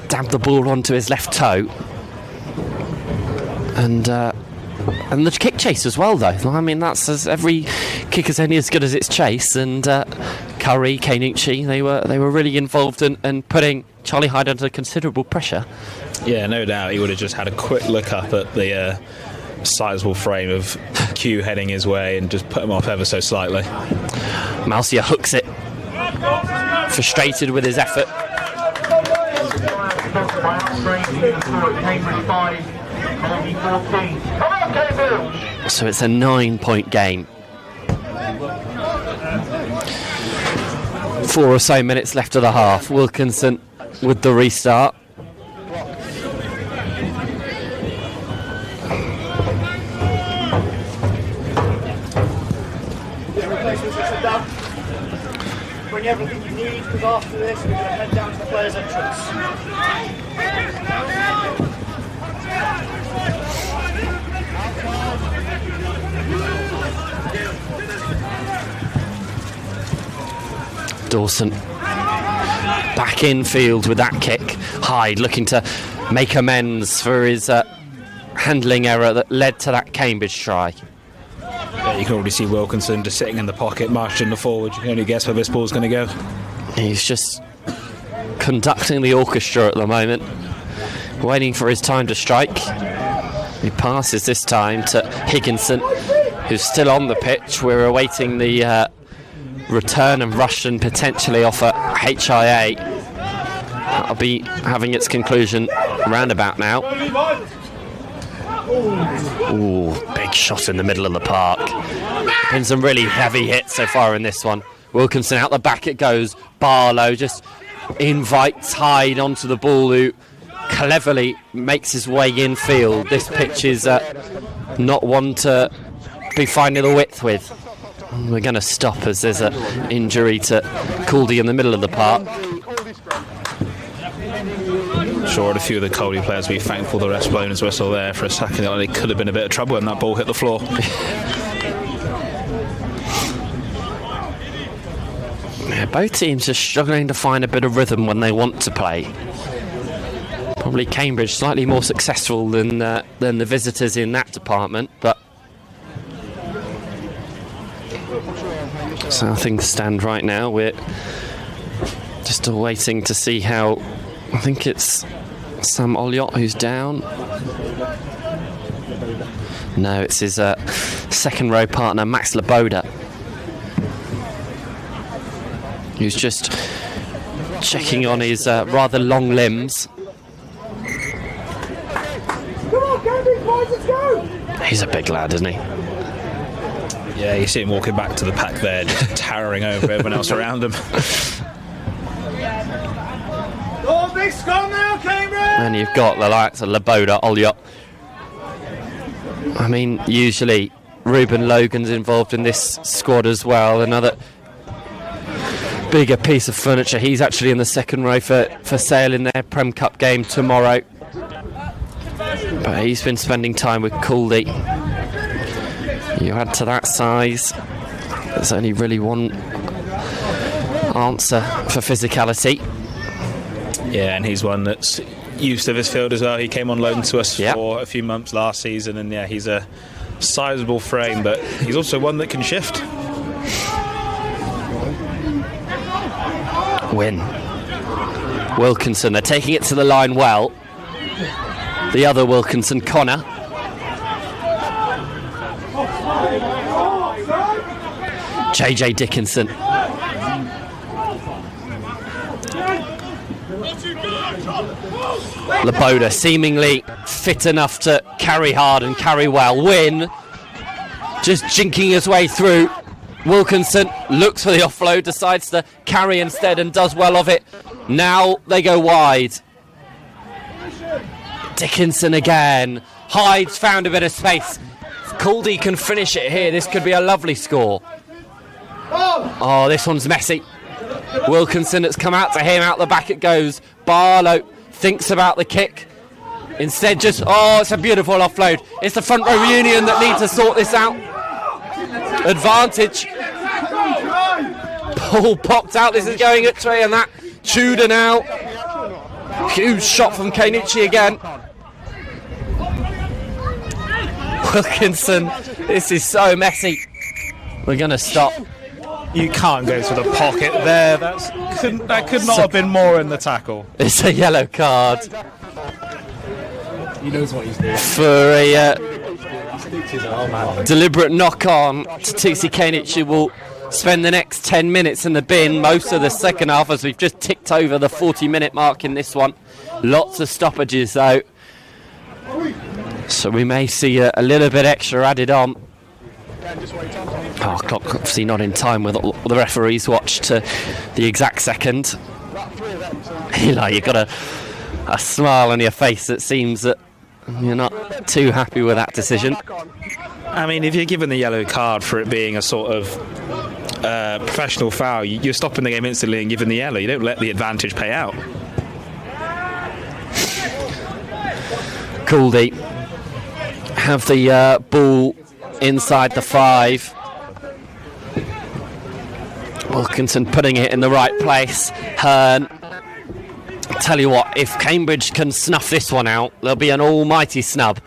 dab the ball onto his left toe. And the kick chase as well, though. I mean, that's every kick is only as good as its chase. And Curry, Canucci, they were really involved in putting Charlie Hyde under considerable pressure. Yeah, no doubt. He would have just had a quick look up at the sizable frame of Q heading his way and just put him off ever so slightly. Marcia hooks it, frustrated with his effort. So it's a 9-point game. 4 or so minutes left of the half. Wilkinson with the restart. Bring everything you need, because after this we're going to head down to the players' entrance. Dawson back in field with that kick. Hyde looking to make amends for his handling error that led to that Cambridge try. Yeah, you can already see Wilkinson just sitting in the pocket, marching the forward. You can only guess where this ball's going to go. He's just conducting the orchestra at the moment, waiting for his time to strike. He passes this time to Higginson, who's still on the pitch. We're awaiting the return of Rushton, potentially off a HIA. That'll be having its conclusion roundabout now. Ooh, big shot in the middle of the park. Been some really heavy hits so far in this one. Wilkinson out the back it goes. Barlow just invites Hyde onto the ball, who cleverly makes his way infield. This pitch is not one to be finding the width with. We're going to stop as there's an injury to Caldy in the middle of the park. Sure, a few of the Caldy players be thankful the ref's blown his whistle there for a second. It could have been a bit of trouble when that ball hit the floor. Yeah, both teams are struggling to find a bit of rhythm when they want to play. Probably Cambridge slightly more successful than the visitors in that department, but so how things stand right now. We're just still waiting to see how. I think it's Sam Olliott who's down. No, it's his second row partner Max Laboda, who's just checking on his rather long limbs. He's a big lad, isn't he? Yeah, you see him walking back to the pack there, just towering over everyone else around him. Oh, big scrum now, Cambridge! And you've got the likes of Laboda, Olliott. I mean, usually Ruben Logan's involved in this squad as well. Another bigger piece of furniture. He's actually in the second row for Sale in their Prem Cup game tomorrow. But he's been spending time with Caldy. You add to that size, there's only really one answer for physicality. Yeah, and he's one that's used to this field as well. He came on loan to us for a few months last season, and yeah, he's a sizable frame, but he's also one that can shift. Win. Wilkinson, they're taking it to the line well. The other Wilkinson, Connor. JJ Dickinson. Laboda seemingly fit enough to carry hard and carry well. Win just jinking his way through. Wilkinson looks for the offload, decides to carry instead and does well of it. Now they go wide. Dickinson again. Hyde's found a bit of space. If Caldy can finish it here, this could be a lovely score. Oh, this one's messy. Wilkinson has come out to him, out the back it goes. Barlow thinks about the kick. Instead just, it's a beautiful offload. It's the front row reunion that need to sort this out. Advantage. Ball popped out, this is going at Trey and that. Tudor now. Huge shot from Kenichi again. Wilkinson, this is so messy. We're going to stop. You can't go to the pocket there. That could not have been more in the tackle. It's a yellow card. He knows what he's doing. For a deliberate knock-on to TC Kenichi, who will spend the next 10 minutes in the bin, most of the second half, as we've just ticked over the 40-minute mark in this one. Lots of stoppages, though. So we may see a little bit extra added on. Clock obviously not in time with the referee's watch to the exact second. Eli, you've got a smile on your face that seems that you're not too happy with that decision. I mean, if you're given the yellow card for it being a sort of professional foul, you're stopping the game instantly and giving the yellow. You don't let the advantage pay out. Caldy have the ball inside the 5. Wilkinson putting it in the right place. Hearn. Tell you what, if Cambridge can snuff this one out, there'll be an almighty snub.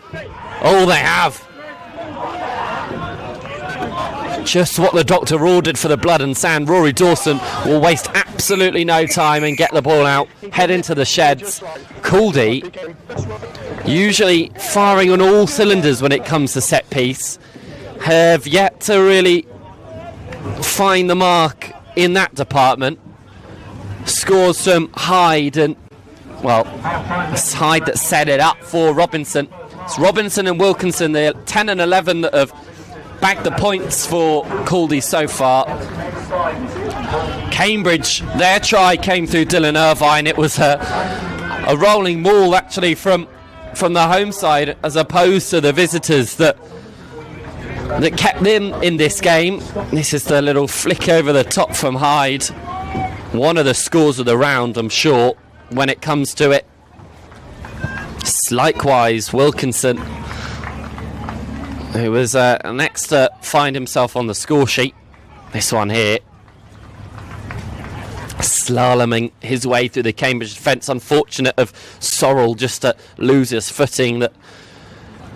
Oh, they have. Just what the doctor ordered for the blood and sand. Rory Dawson will waste absolutely no time and get the ball out, head into the sheds. Caldy, usually firing on all cylinders when it comes to set piece, have yet to really find the mark in that department. Scores from Hyde, and well, it's Hyde that set it up for Robinson. It's Robinson and Wilkinson, the 10 and 11 that have bagged the points for Caldy so far. Cambridge, their try came through Dylan Irvine. It was a rolling ball actually from the home side as opposed to the visitors that kept them in this game. This is the little flick over the top from Hyde. One of the scores of the round, I'm sure, when it comes to it. Likewise, Wilkinson, who was next to find himself on the score sheet. This one here, slaloming his way through the Cambridge defence. Unfortunate of Sorrell just to lose his footing. That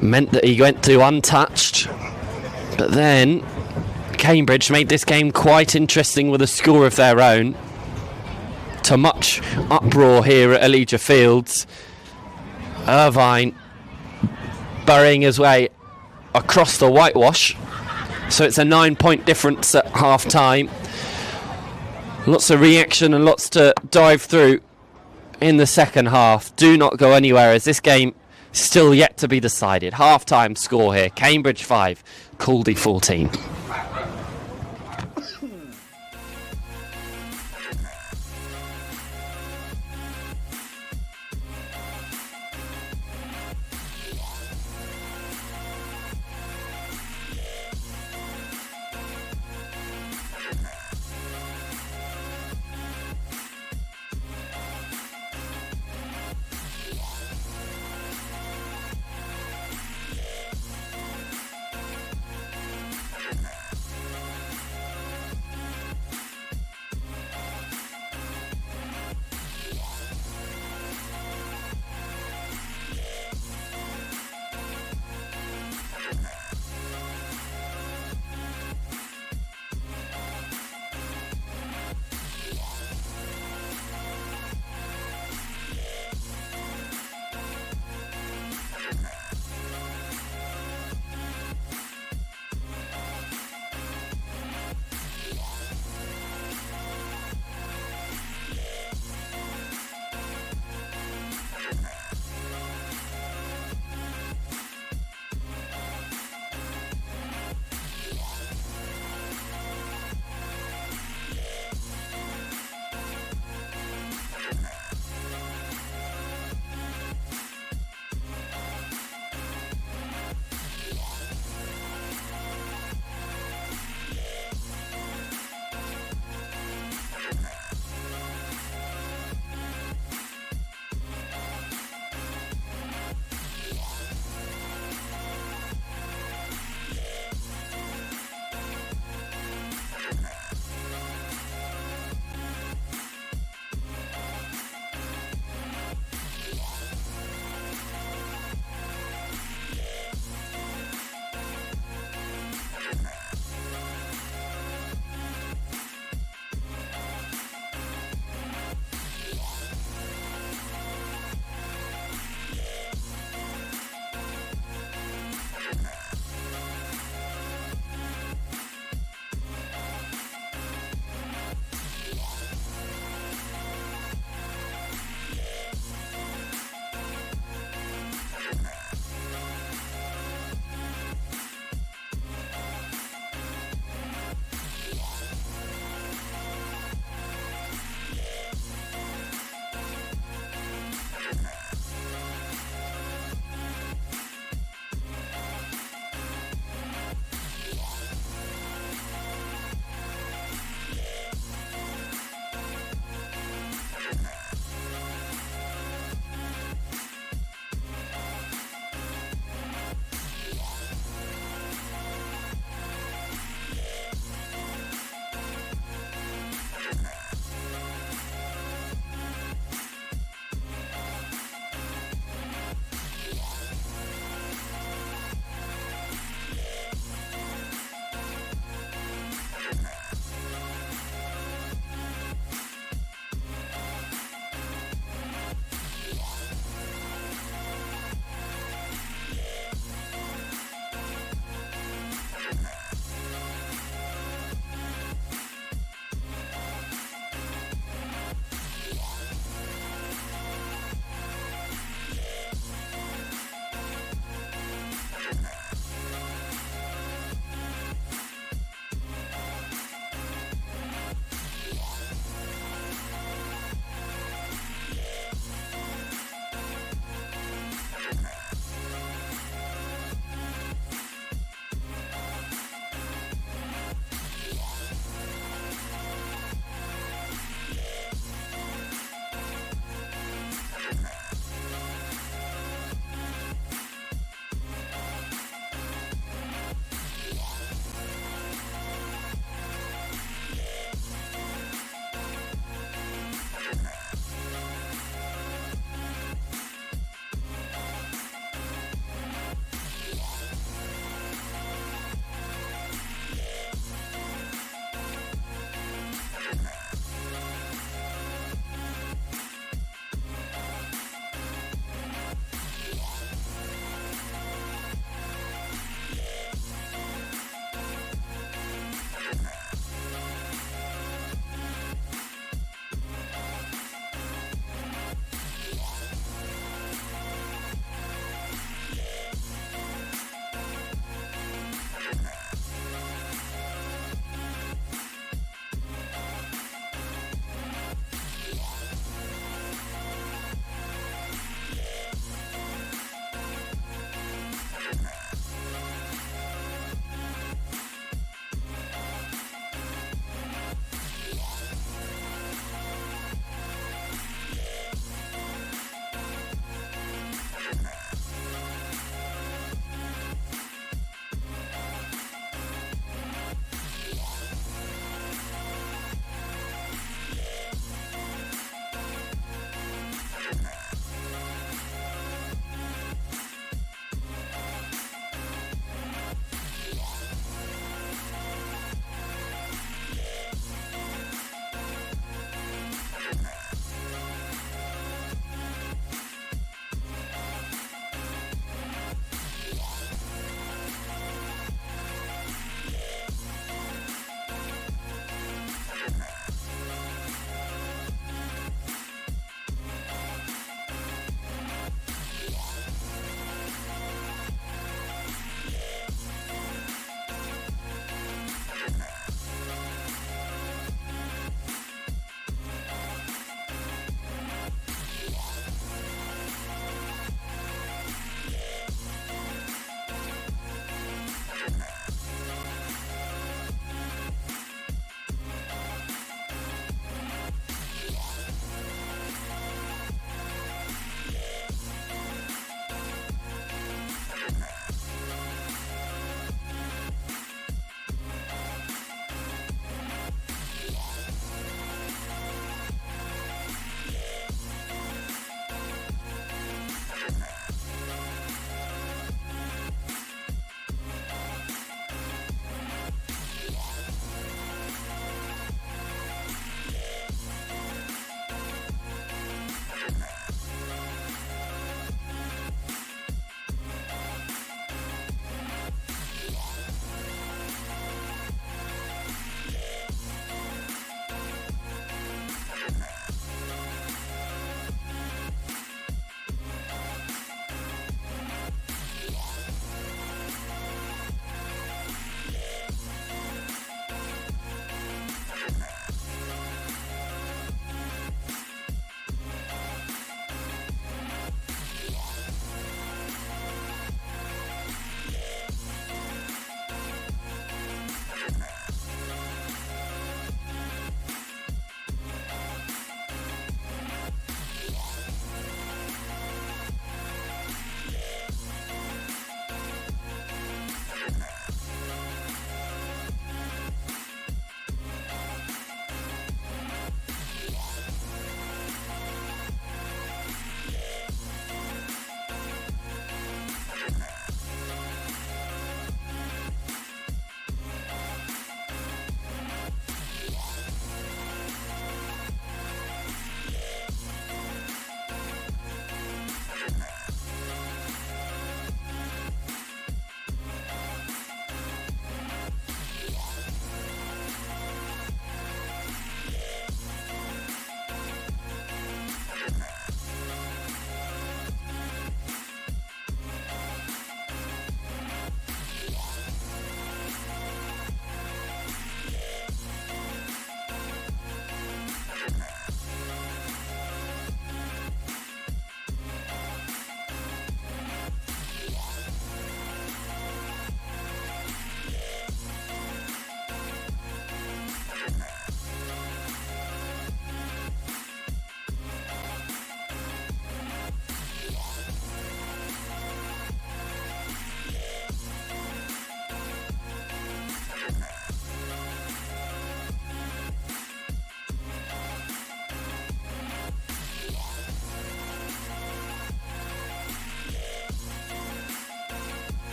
meant that he went to untouched. But then Cambridge made this game quite interesting with a score of their own. To much uproar here at Allegia Fields. Irvine burying his way across the whitewash. So it's a 9-point difference at half time. Lots of reaction and lots to dive through in the second half. Do not go anywhere as this game is still yet to be decided. Half time score here. Cambridge 5, Caldy 14.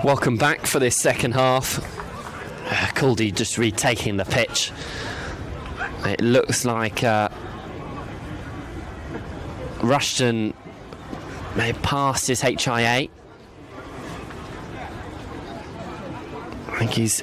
Welcome back for this second half. Caldy just retaking the pitch. It looks like Rushton may have passed his HIA. I think he's...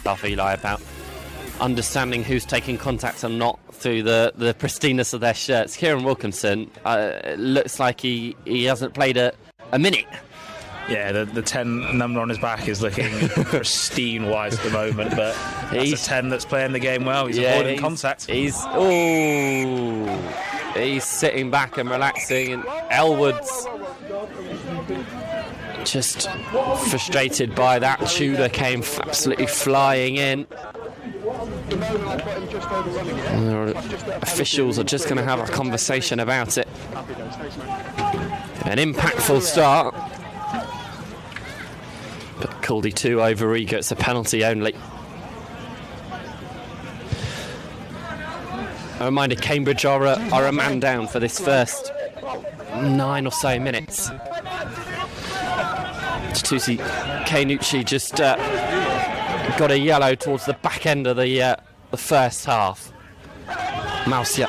Stuff, Eli, about understanding who's taking contact and not through the pristineness of their shirts. Kieran Wilkinson, looks like he hasn't played a minute. Yeah, the 10 number on his back is looking pristine-wise at the moment, but that's a 10 that's playing the game well. He's avoiding contact. He's sitting back and relaxing, and Elwood's just frustrated by that. Tudor came absolutely flying in. Officials are just going to have a conversation about it. An impactful start, but Caldy too over eager. It's a penalty only. A reminder, Cambridge are a man down for this first 9 or so minutes. Tusi Kainucci just got a yellow towards the back end of the first half. Mausia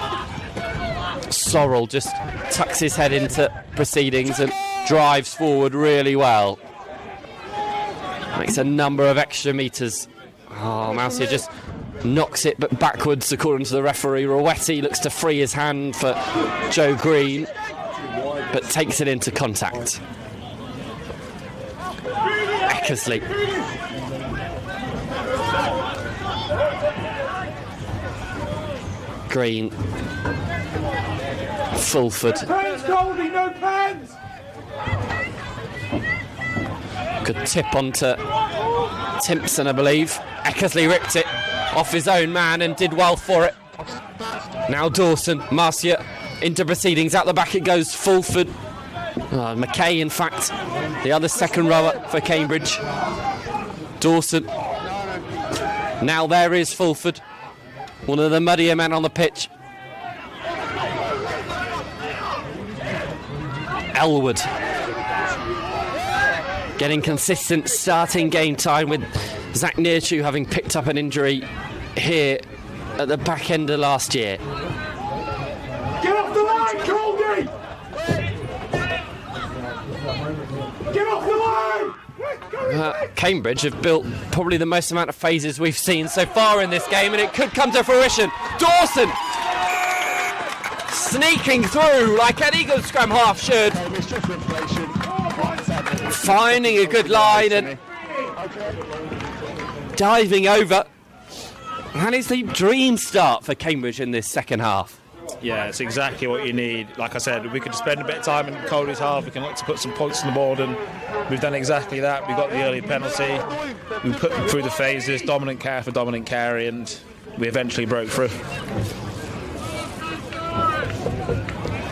Sorrell just tucks his head into proceedings and drives forward really well. Makes a number of extra metres. Oh, Mausia just knocks it but backwards according to the referee. Rowetti looks to free his hand for Joe Green, but takes it into contact. Eckersley. Green. Fulford. Pens, Caldy, no pens! Good tip onto Timpson, I believe. Eckersley ripped it off his own man and did well for it. Now Dawson, Marcia into proceedings. Out the back it goes, Fulford. McKay, in fact, the other second rower for Cambridge. Dawson. Now there is Fulford, one of the muddier men on the pitch. Elwood getting consistent starting game time, with Zach Nearchew having picked up an injury here at the back end of last year. Get off the line, Caldy! Get off the line! Cambridge have built probably the most amount of phases we've seen so far in this game, and it could come to fruition. Dawson sneaking through like any good scrum half should, finding a good line and diving over That is the dream start for Cambridge in this second half. Yeah, it's exactly what you need. Like I said, we could spend a bit of time in Caldy's half. We can look to put some points on the board, and we've done exactly that. We got the early penalty. We put them through the phases, dominant care for dominant carry, and we eventually broke through.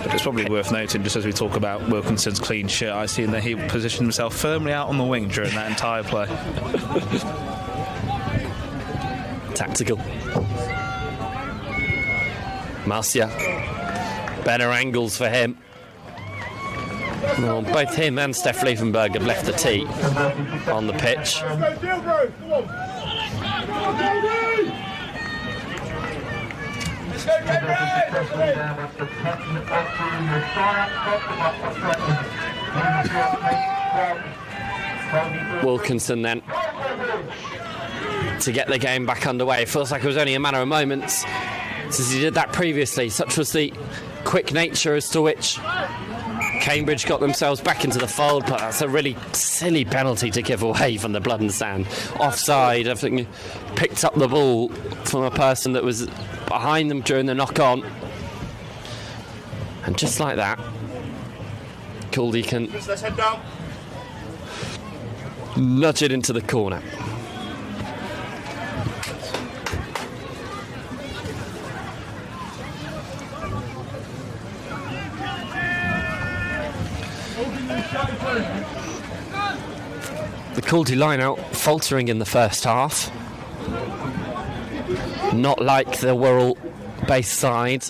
But it's probably worth noting, just as we talk about Wilkinson's clean shirt, I see that he positioned himself firmly out on the wing during that entire play. Tactical. Marcia. Better angles for him. Well, both him and Steph Levenberg have left the tee on the pitch. Wilkinson then to get the game back underway. It feels like it was only a matter of moments since he did that previously. Such was the quick nature as to which Cambridge got themselves back into the fold, but that's a really silly penalty to give away from the blood and sand. Offside, I think picked up the ball from a person that was behind them during the knock-on. And just like that, Caldy can nudge it into the corner. The Caldy line out faltering in the first half. Not like the Wirral base side.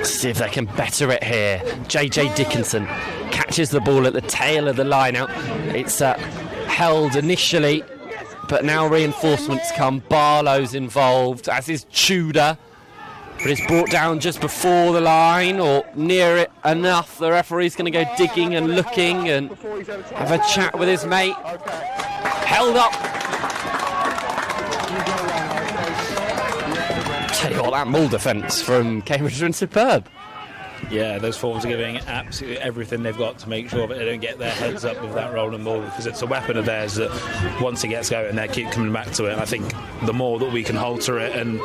See if they can better it here. JJ Dickinson catches the ball at the tail of the line out. It's held initially, but now reinforcements come. Barlow's involved, as is Tudor. But it's brought down just before the line or near it enough. The referee's going to go digging and looking and have a chat with his mate. Held up. Tell you what, that maul defence from Cambridge has been superb. Yeah, those forwards are giving absolutely everything they've got to make sure that they don't get their heads up with that rolling ball, because it's a weapon of theirs that once it gets going, they keep coming back to it. And I think the more that we can halter it and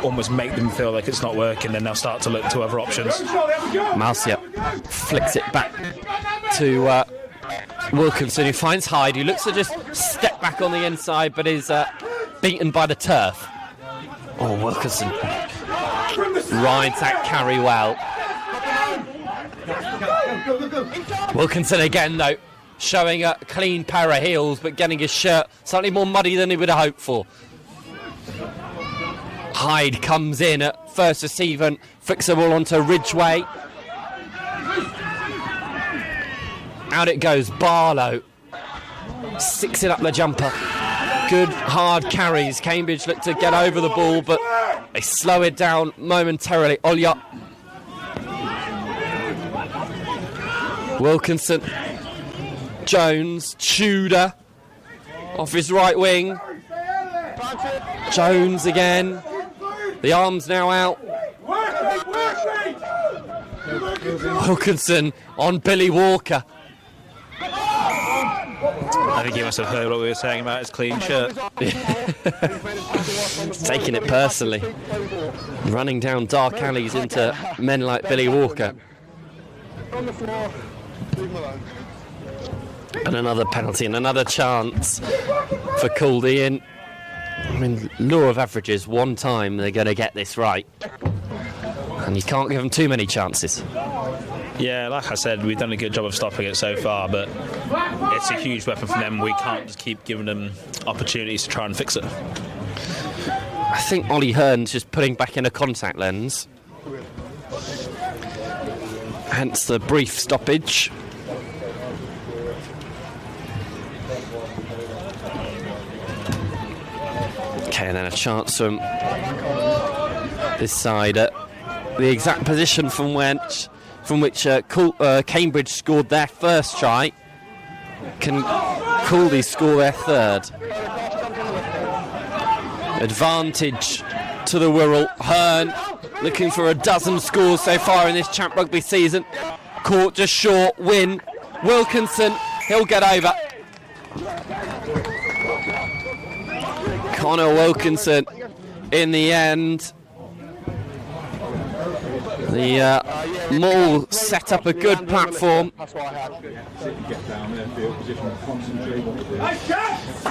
almost make them feel like it's not working, then they'll start to look to other options. Marcia flicks it back to Wilkinson, who finds Hyde, who looks to just step back on the inside, but is beaten by the turf. Oh, Wilkinson rides that carry well. Wilkinson again, though, showing a clean pair of heels, but getting his shirt slightly more muddy than he would have hoped for. Hyde comes in at first receive and flicks the ball onto Ridgway. Out it goes, Barlow sticks it up the jumper. Good hard carries. Cambridge look to get over the ball, but they slow it down momentarily. Olya. Wilkinson. Jones. Tudor. Off his right wing. Jones again. The arm's now out. Wilkinson on Billy Walker. I think he must have heard what we were saying about his clean shirt. Taking it personally. Running down dark alleys into men like Billy Walker. And another penalty and another chance for Caldy. And I mean, law of averages, one time they're going to get this right. And you can't give them too many chances. Yeah, like I said, we've done a good job of stopping it so far, but it's a huge weapon for them. We can't just keep giving them opportunities to try and fix it. I think Ollie Hearn's just putting back in a contact lens. Hence the brief stoppage. Okay, and then a chance from this side. The exact position from which Cambridge scored their first try. Can Caldy score their third? Advantage to the Wirral. Hearn looking for a dozen scores so far in this Champ Rugby season. Caught just short. Win. Wilkinson, he'll get over. Connor Wilkinson in the end. The Maul set up a good platform.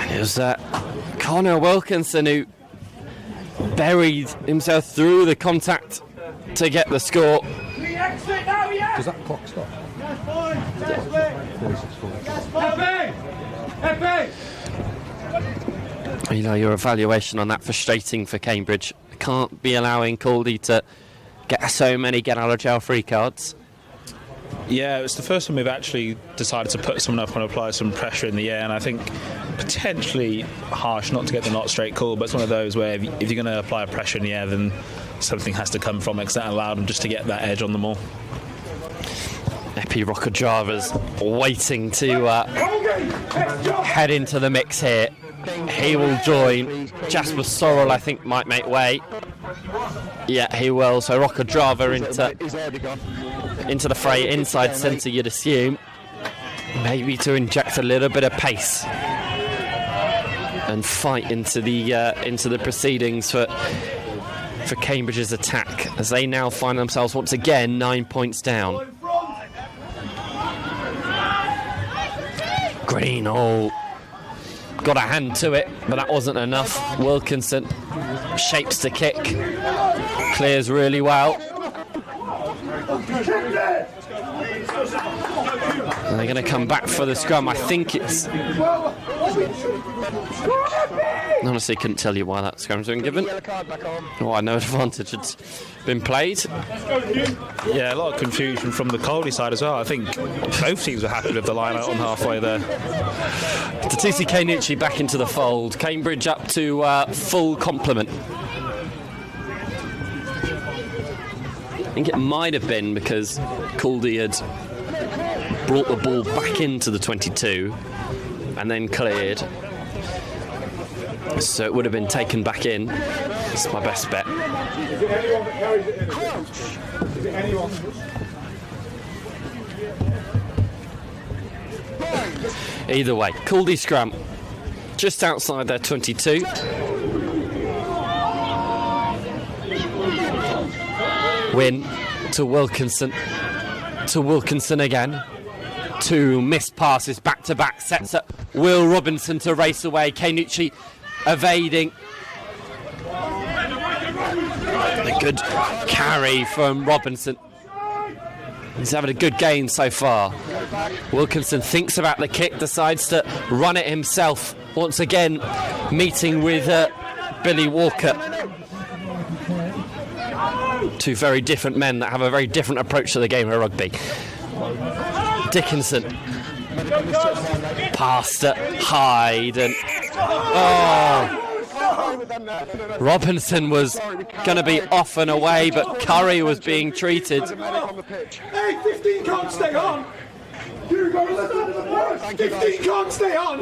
It was Connor Wilkinson who buried himself through the contact to get the score. Does that clock stop? You know, your evaluation on that frustrating for Cambridge. Can't be allowing Caldy to get so many get out of jail free cards. Yeah, it's the first time we've actually decided to put someone up and apply some pressure in the air, and I think potentially harsh not to get the not straight call, but it's one of those where if you're going to apply pressure in the air, then something has to come from it, because that allowed them just to get that edge on them all. Epi Rockadrava's waiting to head into the mix here. He will join. Jasper Sorrell, I think, might make way. Yeah, he will. So Rockadrava into the fray, inside centre, you'd assume. Maybe to inject a little bit of pace and fight into the proceedings for Cambridge's attack, as they now find themselves once again 9 points down. Green, got a hand to it, but that wasn't enough. Wilkinson shapes the kick, clears really well. And they're going to come back for the scrum. I think it's... Honestly, couldn't tell you why that scrum's been given. Why no advantage had been played. Yeah, a lot of confusion from the Caldy side as well. I think both teams were happy with the line out on halfway there. Tatusi Kainucci back into the fold. Cambridge up to full complement. I think it might have been because Caldy had brought the ball back into the 22 and then cleared. So it would have been taken back in. That's my best bet. Is it anyone that carries it in? Is it anyone? Either way, Caldy scrum just outside their 22. Win to Wilkinson. To Wilkinson again. Two missed passes back to back, sets up Will Robinson to race away. Kainucci evading. A good carry from Robinson. He's having a good game so far. Wilkinson thinks about the kick, decides to run it himself. Once again, meeting with Billy Walker. Two very different men that have a very different approach to the game of rugby. Dickinson past Hyde and Robinson was going to be off and away, but Curry was being treated. Hey, 15 can't stay on. 15 can't stay on.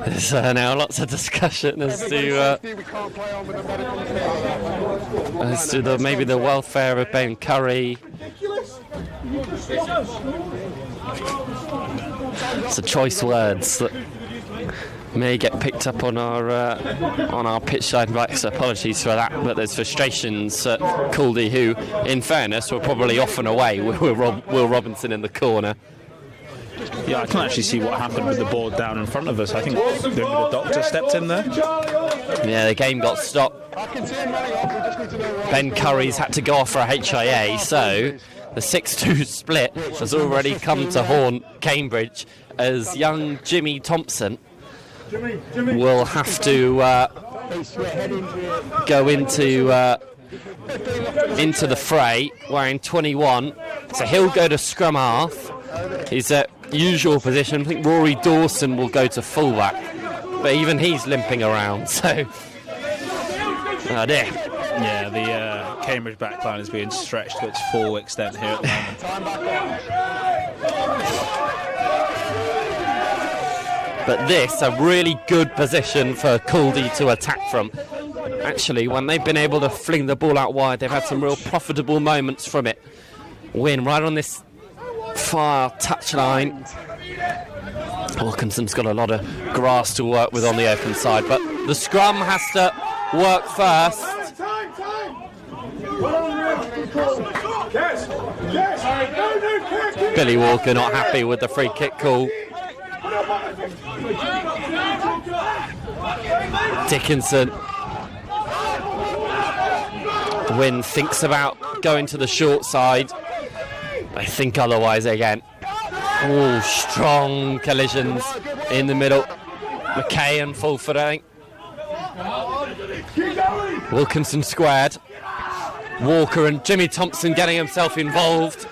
There's now lots of discussion as to maybe the welfare of Ben Curry. It's a choice words that may get picked up on our pitch side right, so apologies for that, but there's frustrations at Caldy, who in fairness were probably off and away with Will Robinson in the corner. Yeah, I can actually see what happened with the board down in front of us. I think the doctor stepped in there. Yeah, the game got stopped. Ben Curry's had to go off for a HIA, so the 6-2 split has already come to haunt Cambridge, as young Jimmy Thompson will have to go into the fray wearing 21. So he'll go to scrum half. His usual position. I think Rory Dawson will go to fullback, but even he's limping around. So, oh dear. Yeah, the Cambridge backline is being stretched to its full extent here at the moment. But this, a really good position for Caldy to attack from. Actually, when they've been able to fling the ball out wide, they've had some real profitable moments from it. Win right on this far touchline. Wilkinson's got a lot of grass to work with on the open side, but The scrum has to work first. Time! Yes! Billy Walker not happy with the free kick call. Dickinson. Wynn thinks about going to the short side. I think otherwise again. Oh, strong collisions in the middle. McKay and Fulford, I think. Wilkinson squared. Walker and Jimmy Thompson getting himself involved.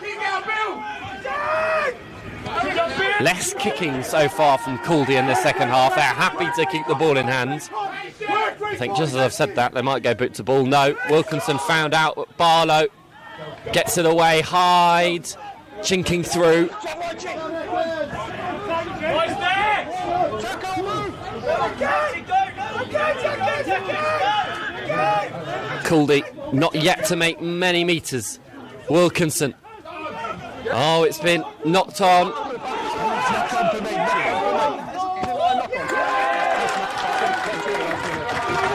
Less kicking so far from Caldy in the second half. They're happy to keep the ball in hand. I think just as I've said that, they might go boot to ball. No, Wilkinson found out that Barlow gets it away. Hyde chinking through. Caldy not yet to make many metres. Wilkinson. Oh, it's been knocked on.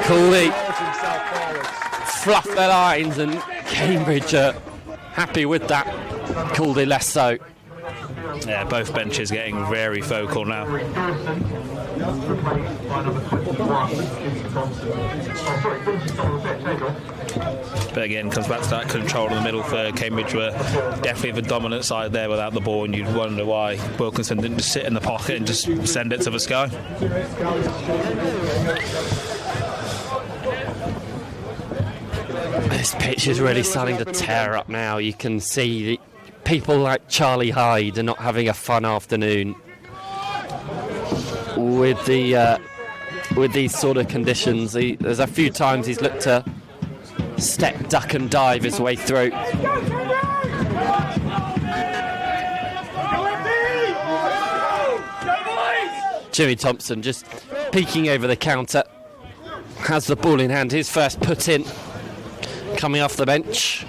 Caldy fluff their lines, and Cambridge are happy with that. Caldy less so. Yeah, both benches getting very vocal now. But again, comes back to that control in the middle for Cambridge. Were definitely the dominant side there without the ball, and you'd wonder why Wilkinson didn't just sit in the pocket and just send it to the sky. This pitch is really starting to tear up now. You can see people like Charlie Hyde are not having a fun afternoon with these sort of conditions. There's a few times he's looked to step, duck and dive his way through. Jimmy Thompson just peeking over the counter, has the ball in hand, his first put in, coming off the bench.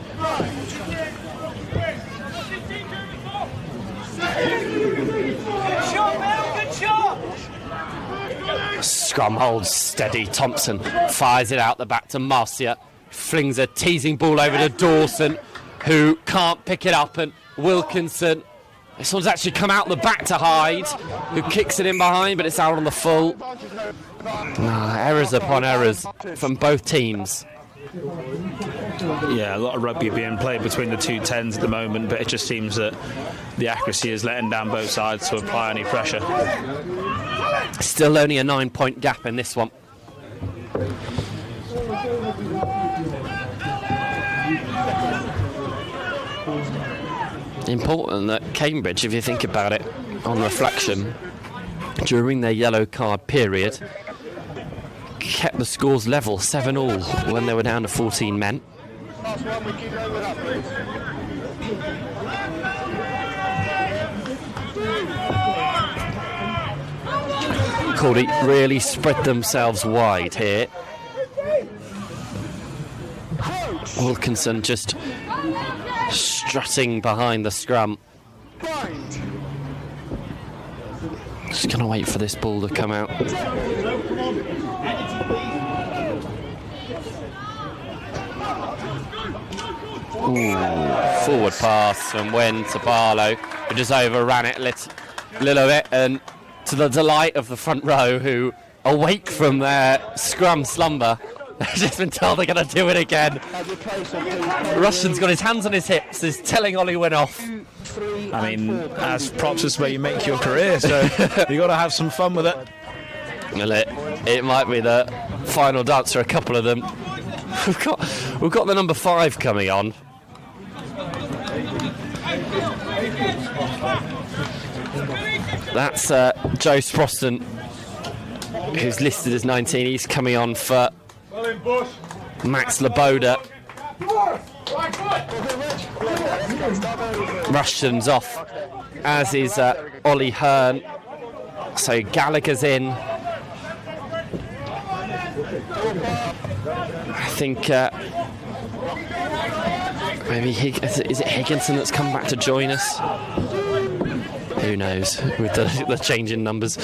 Scrum holds steady. Thompson fires it out the back to Marcia, flings a teasing ball over to Dawson, who can't pick it up, and Wilkinson. This one's actually come out the back to Hyde, who kicks it in behind, but it's out on the full. Errors upon errors from both teams. Yeah, a lot of rugby being played between the two tens at the moment, but it just seems that the accuracy is letting down both sides to apply any pressure. Still only a 9-point gap in this one. Important that Cambridge, if you think about it on reflection, during their yellow card period, kept the scores level 7-all when they were down to 14 men. Caldy really spread themselves wide here. Wilkinson just strutting behind the scrum. Just gonna wait for this ball to come out. Ooh, forward pass from Wen to Barlow, who just overran it a little bit, and to the delight of the front row, who, awake from their scrum slumber, they've just been told they're going to do it again. Russian's got his hands on his hips, is telling Ollie Wynn off. I mean, as props is where you make your career, so you got to have some fun with it. Well, it might be the final dance for a couple of them. We've got the number 5 coming on. That's Joe Sproston, who's listed as 19. He's coming on for Max Laboda. Rushton's off, as is Ollie Hearn. So Gallagher's in. I think maybe is it Higginson that's come back to join us? Who knows with the change in numbers.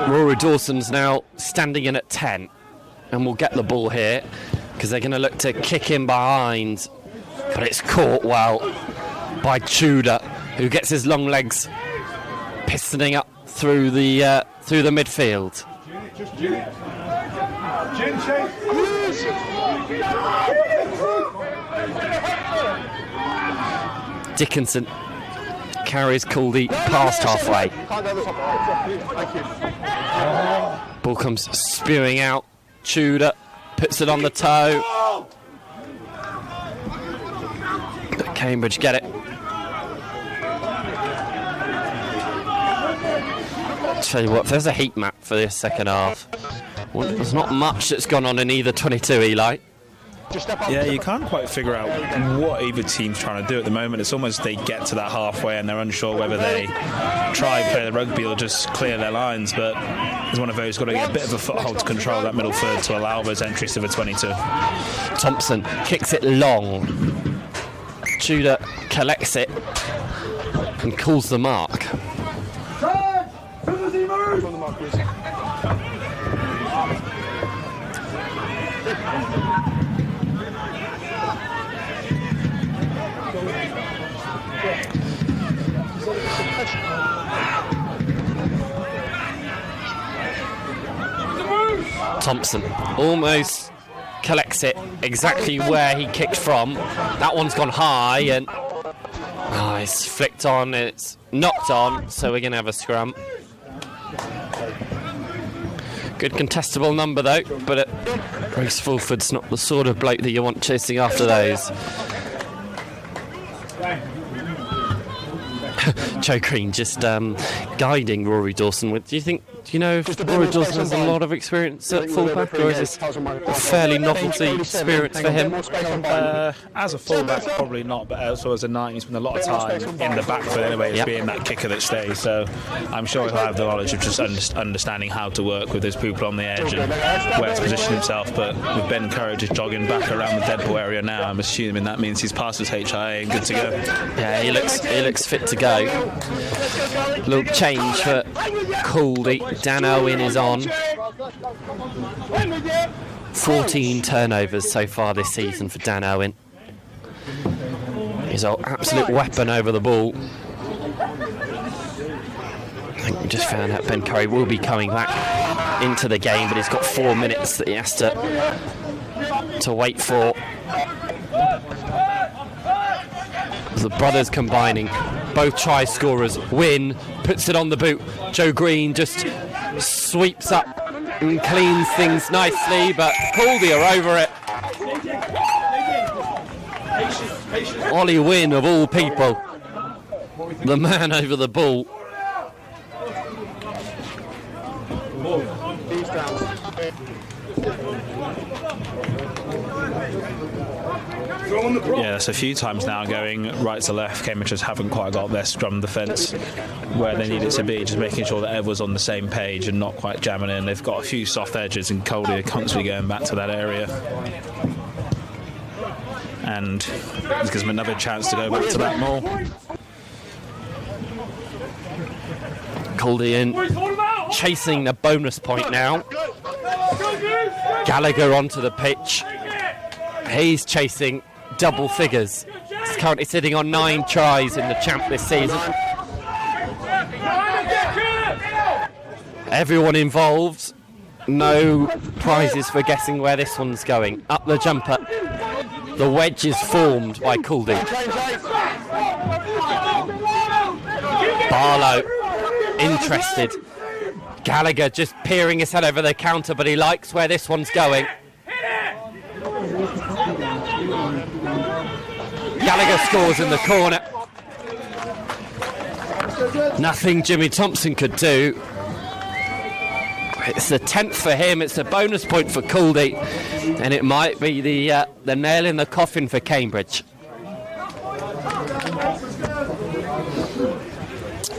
Rory Dawson's now standing in at 10, and we'll get the ball here because they're going to look to kick in behind, but it's caught well by Tudor, who gets his long legs pistoning up through the midfield. Dickinson carries Caldy past halfway. Ball comes spewing out. Tudor puts it on the toe. But Cambridge get it. Tell you what, if there's a heat map for this second half, well, there's not much that's gone on in either 22, Eli. Yeah, you can't quite figure out what either team's trying to do at the moment. It's almost they get to that halfway and they're unsure whether they try and play the rugby or just clear their lines, but it's one of those got to get a bit of a foothold to control that middle third to allow those entries to the 22. Thompson kicks it long. Tudor collects it and calls the mark. Thompson almost collects it exactly where he kicked from. That one's gone high and it's flicked on, it's knocked on, so we're going to have a scrum. Good contestable number though, but Grace Fulford's not the sort of bloke that you want chasing after those. Joe Green just guiding Rory Dawson with. Do you know if Rory Dawson has a lot of experience at fullback, or is this a fairly novelty experience for him? As a fullback, probably not, but also as a 9, he spent a lot of time in the backfield anyway, as being that kicker that stays. So I'm sure he'll have the knowledge of just understanding how to work with those people on the edge and where to position himself. But with Ben Curry just jogging back around the dead ball area now, I'm assuming that means he's passed his HIA and good to go. Yeah, he looks fit to go. Little change for Caldy. Dan Owen is on. 14 turnovers so far this season for Dan Owen. He's an absolute weapon over the ball. I think we just found out Ben Curry will be coming back into the game, but he's got 4 minutes that he has to wait for. The brothers combining, both try scorers win, puts it on the boot. Joe Green just sweeps up and cleans things nicely, but Caldy are over it. Ollie Wynn of all people, the man over the ball. Yeah, it's a few times now going right to left. Cambridge just haven't quite got their scrum defence where they need it to be, just making sure that everyone's on the same page and not quite jamming in. They've got a few soft edges and Caldy are constantly going back to that area. And this gives them another chance to go back to that more. Caldy in, chasing the bonus point now. Gallagher onto the pitch. He's chasing double figures. He's currently sitting on 9 tries in the champ this season. Everyone involved. No prizes for guessing where this one's going. Up the jumper. The wedge is formed by Caldy. Barlow interested. Gallagher just peering his head over the counter, but he likes where this one's going. Gallagher scores in the corner. Nothing Jimmy Thompson could do. It's the 10th for him. It's a bonus point for Caldy, and it might be the nail in the coffin for Cambridge.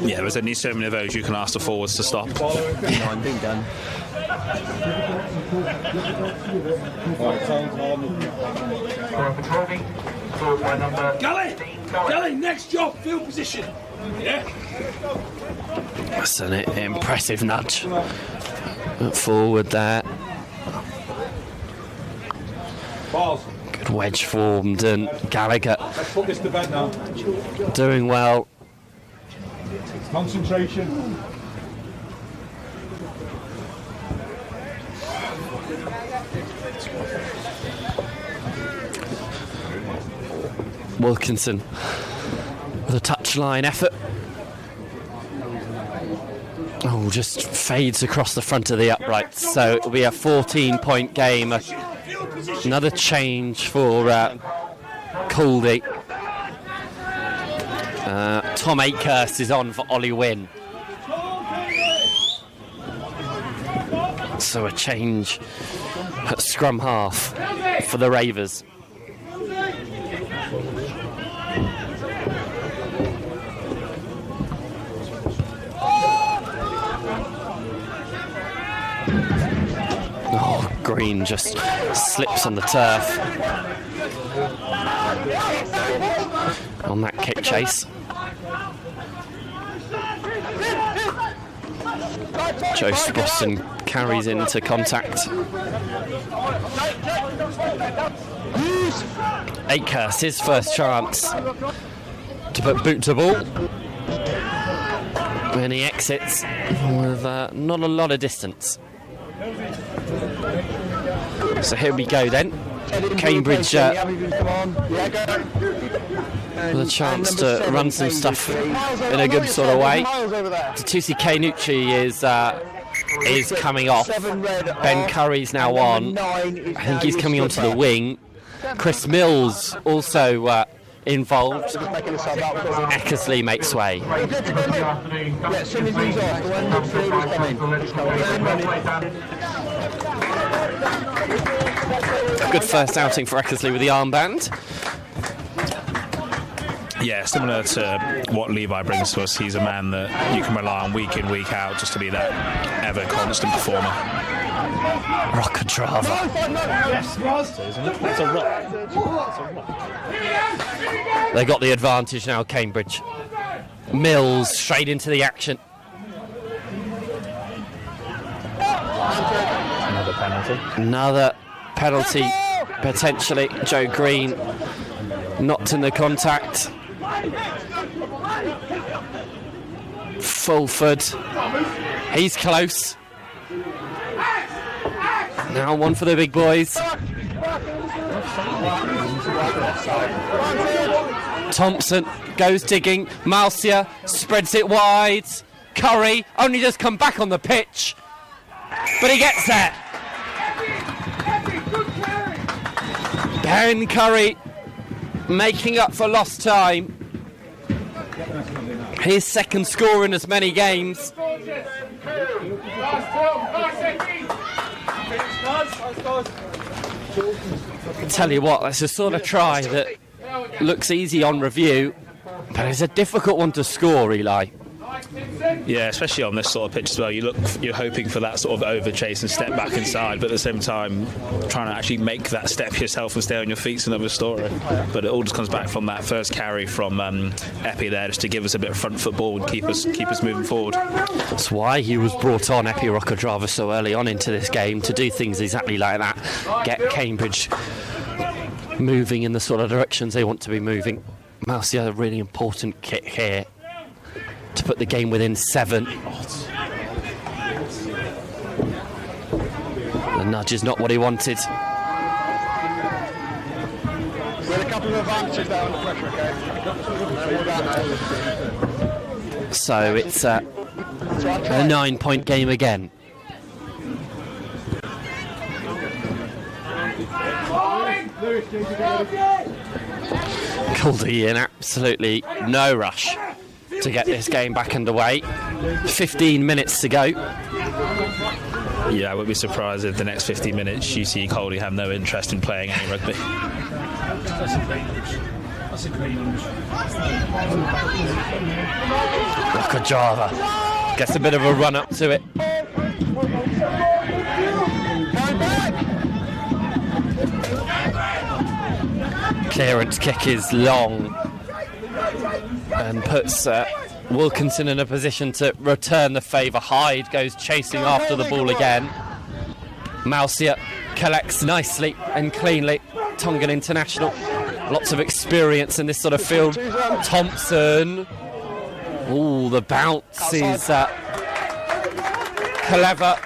Yeah, there's only so many of those you can ask the forwards to stop. Been done. Caldy, next job, field position. Yeah. That's an impressive nudge forward there. Good wedge formed, and Gallagher Let's put this to bed now. doing well. Concentration. Wilkinson with a touchline effort. Oh, just fades across the front of the uprights. So it'll be a 14-point game. Another change for Caldy. Tom Akehurst is on for Ollie Wynn. So a change at scrum half for the Ravers. Oh, Green just slips on the turf on that kick chase. Joe Boston carries into contact. Akehurst, his first chance to put boot to ball. And he exits with not a lot of distance. So here we go then. Cambridge with a chance to run some stuff in a good sort of way. Tusi Kainucci is coming off. Ben Curry's now on. I think he's coming onto the wing. Chris Mills also involved. Eckersley makes way. Good first outing for Eckersley with the armband. Yeah, similar to what Levi brings to us. He's a man that you can rely on week in, week out, just to be that ever constant performer. Rock-a-drava. That's a rock. They got the advantage now, Cambridge. Mills straight into the action. Another penalty, potentially. Joe Green knocked in the contact. Fulford, he's close. Now one for the big boys. Thompson goes digging. Malcia spreads it wide. Curry only just come back on the pitch, but he gets there. Ben Curry making up for lost time. His second score in as many games. I tell you what, that's a sort of try that looks easy on review, but it's a difficult one to score, Eli. Yeah, especially on this sort of pitch as well. You're hoping for that sort of over chase and step back inside, but at the same time trying to actually make that step yourself and stay on your feet is another story. But it all just comes back from that first carry from Epi there, just to give us a bit of front football and keep us moving forward. That's why he was brought on, Epi Rockadrova, so early on into this game, to do things exactly like that. Get Cambridge moving in the sort of directions they want to be moving. Malcia, a really important kick here to put the game within 7. The nudge is not what he wanted. With a couple of advantages there under pressure, okay? So it's a 9-point game again. Caldy in absolutely no rush to get this game back underway. 15 minutes to go. Yeah, I would be surprised if the next 15 minutes you see Caldy have no interest in playing any rugby. Wakajava gets a bit of a run up to it. Clearance kick is long and puts Wilkinson in a position to return the favour. Hyde goes chasing after the ball again. Mausia collects nicely and cleanly. Tongan international, lots of experience in this sort of field. Thompson, ooh, the bounce is clever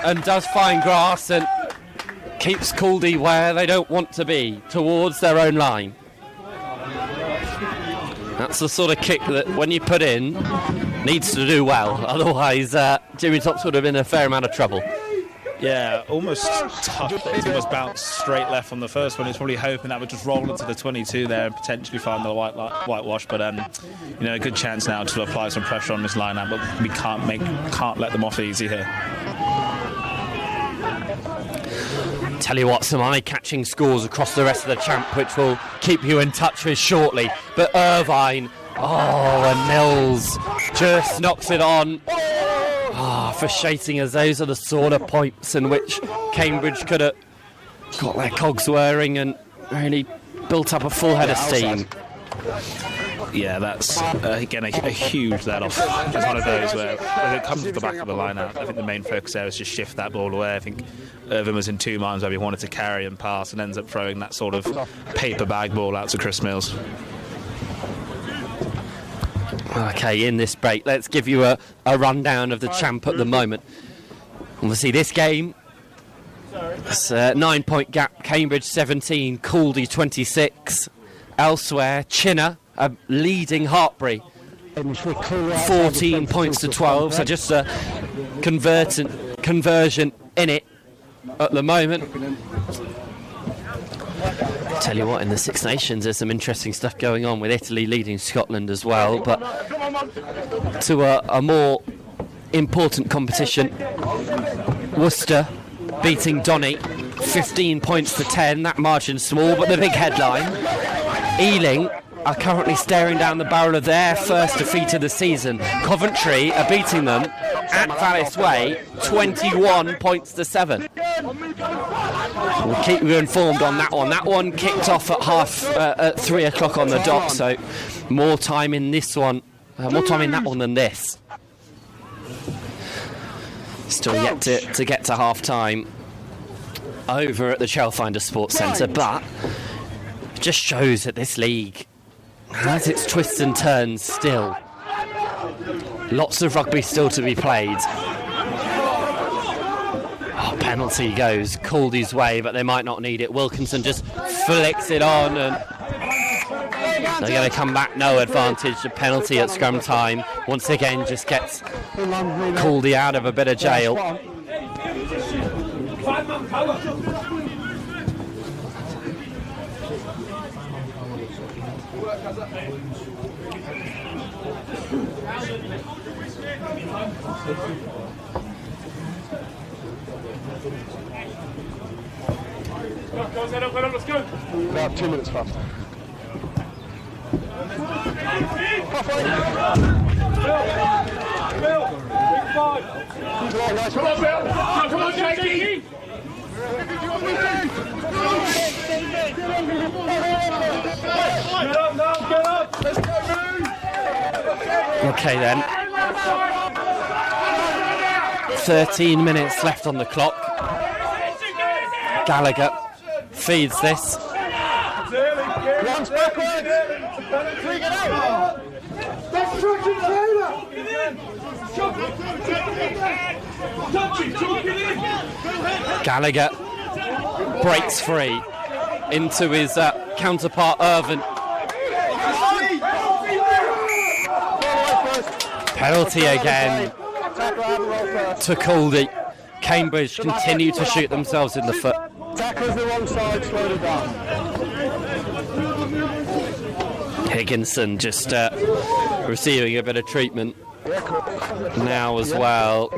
and does find grass and keeps Caldy where they don't want to be, towards their own line. That's the sort of kick that, when you put in, needs to do well. Otherwise, Jimmy Tops would have been in a fair amount of trouble. Yeah, almost tough. It's almost bounced straight left on the first one. He's probably hoping that would just roll into the 22 there and potentially find the whitewash. But a good chance now to apply some pressure on this line-out. But we can't let them off easy here. Tell you what, some eye-catching scores across the rest of the champ, which we'll keep you in touch with shortly. But Irvine, and Mills just knocks it on. Frustrating, as those are the sort of points in which Cambridge could have got their cogs whirring and really built up a full head of steam. Yeah, that's again a huge let-off. It's one of those where when it comes to the back of the line-out, I think the main focus there is just shift that ball away. I think Irvine was in two minds where he wanted to carry and pass and ends up throwing that sort of paper bag ball out to Chris Mills. Okay, in this break, let's give you a rundown of the champ at the moment. Obviously, this game, it's a 9-point gap. Cambridge 17, Caldy 26. Elsewhere, Chinner leading Hartbury 14 points to 12. So just a conversion in it at the moment. Tell you what, in the Six Nations there's some interesting stuff going on, with Italy leading Scotland as well. But to a more important competition, Worcester beating Donny 15 points to 10. That margin small, but the big headline, Ealing are currently staring down the barrel of their first defeat of the season. Coventry are beating them at Vallis Way 21 points to 7. We'll keep you informed on that one. That one kicked off at 3 o'clock on the dot, so more time in this one, more time in that one than this. Still yet to get to half time over at the Chelfinder Sports Centre, but it just shows that this league has its twists and turns still. Lots of rugby still to be played. Penalty goes Caldy's way, but they might not need it. Wilkinson just flicks it on, and they're going to come back. No advantage. A penalty at scrum time once again just gets Caldy out of a bit of jail. About 2 minutes fast. Come on, Bill! Come on, Jakey! Get up! Let's go, Okay then. 13 minutes left on the clock. Gallagher feeds this. Runs backwards! Gallagher breaks free into his counterpart Irvine. Penalty again to Caldy. Cambridge continue to shoot themselves in the foot. Tackles the wrong side, slowly down. Higginson just receiving a bit of treatment now as well.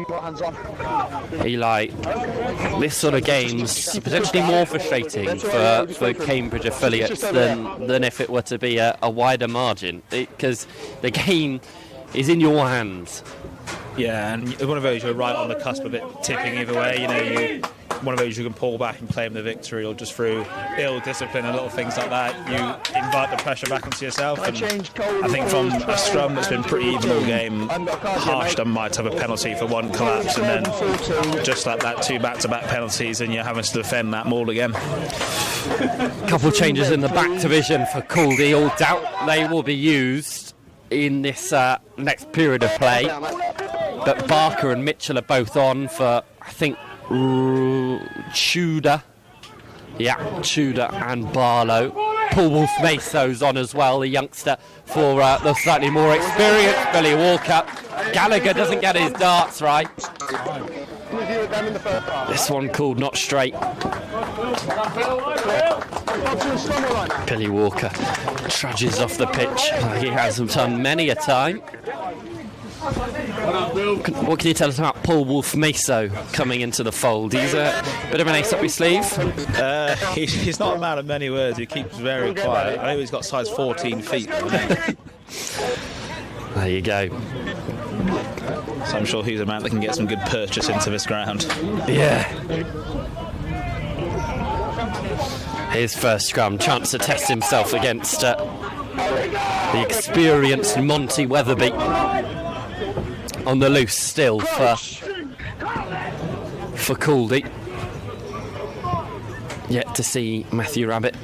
Eli, this sort of game's potentially more frustrating for Cambridge affiliates than if it were to be a wider margin, because the game is in your hands. Yeah, and one of those you're right on the cusp of it tipping either way. You know, one of those you can pull back and claim the victory, or just through ill discipline and little things like that, you invite the pressure back onto yourself. And I think from a scrum that's been pretty even all game, Harshton might have a penalty for one collapse, and then just like that, 2 back-to-back penalties, and you're having to defend that maul again. Couple changes in the back division for Caldy. All doubt they will be used in this next period of play. But Barker and Mitchell are both on for, I think, Tudor. Yeah, Tudor and Barlow. Paul Wolf-Maso's on as well, the youngster, for the slightly more experienced Billy Walker. Gallagher doesn't get his darts right. This one called not straight. Billy Walker trudges off the pitch. He hasn't done many a time. What can you tell us about Paul Wolf-Maso coming into the fold? He's a bit of an ace up his sleeve. He's not a man of many words. He keeps very quiet. I know he's got size 14 feet. There you go. So I'm sure he's a man that can get some good purchase into this ground. Yeah. His first scrum, chance to test himself against the experienced Monty Weatherby. On the loose still for Caldy. Yet to see Matthew Rabbit.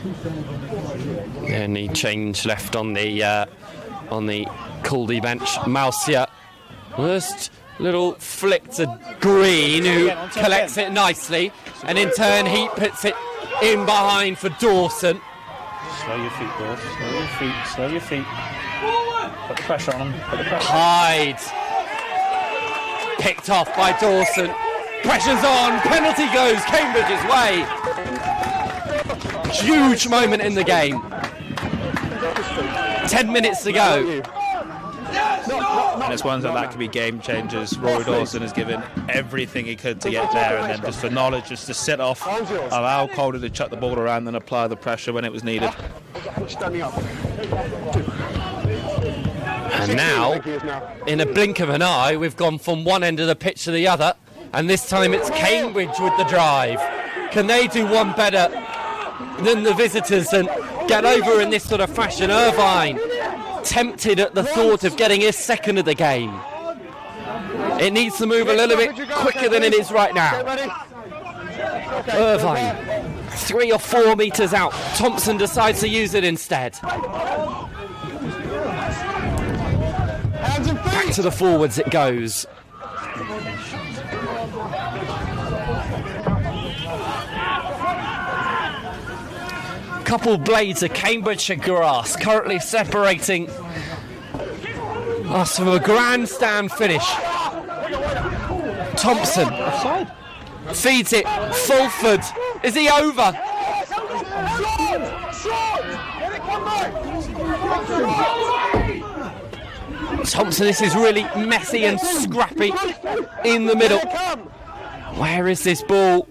Any change left on the Caldy bench. Mousia, first little flick to Green, who collects it nicely, and in turn he puts it in behind for Dawson. Slow your feet, Dawson. Slow your feet. Slow your feet. Put the pressure on him. Put the pressure. Hyde. Picked off by Dawson. Pressure's on. Penalty goes Cambridge's way. Huge moment in the game. 10 minutes to go. And it's ones that could be game changers. Rory Dawson has given everything he could to get there, and then just for knowledge, just to sit off, allow Calder to chuck the ball around and apply the pressure when it was needed. And now, in a blink of an eye, we've gone from one end of the pitch to the other, and this time it's Cambridge with the drive. Can they do one better than the visitors and get over in this sort of fashion? Irvine tempted at the thought of getting his second of the game. It needs to move a little bit quicker than it is right now. Irvine, 3 or 4 metres out. Thompson decides to use it instead. Back to the forwards it goes. Couple blades of Cambridgeshire grass currently separating us from a grandstand finish. Thompson feeds it. Fulford. Is he over? Thompson, this is really messy and scrappy in the middle. Where is this ball?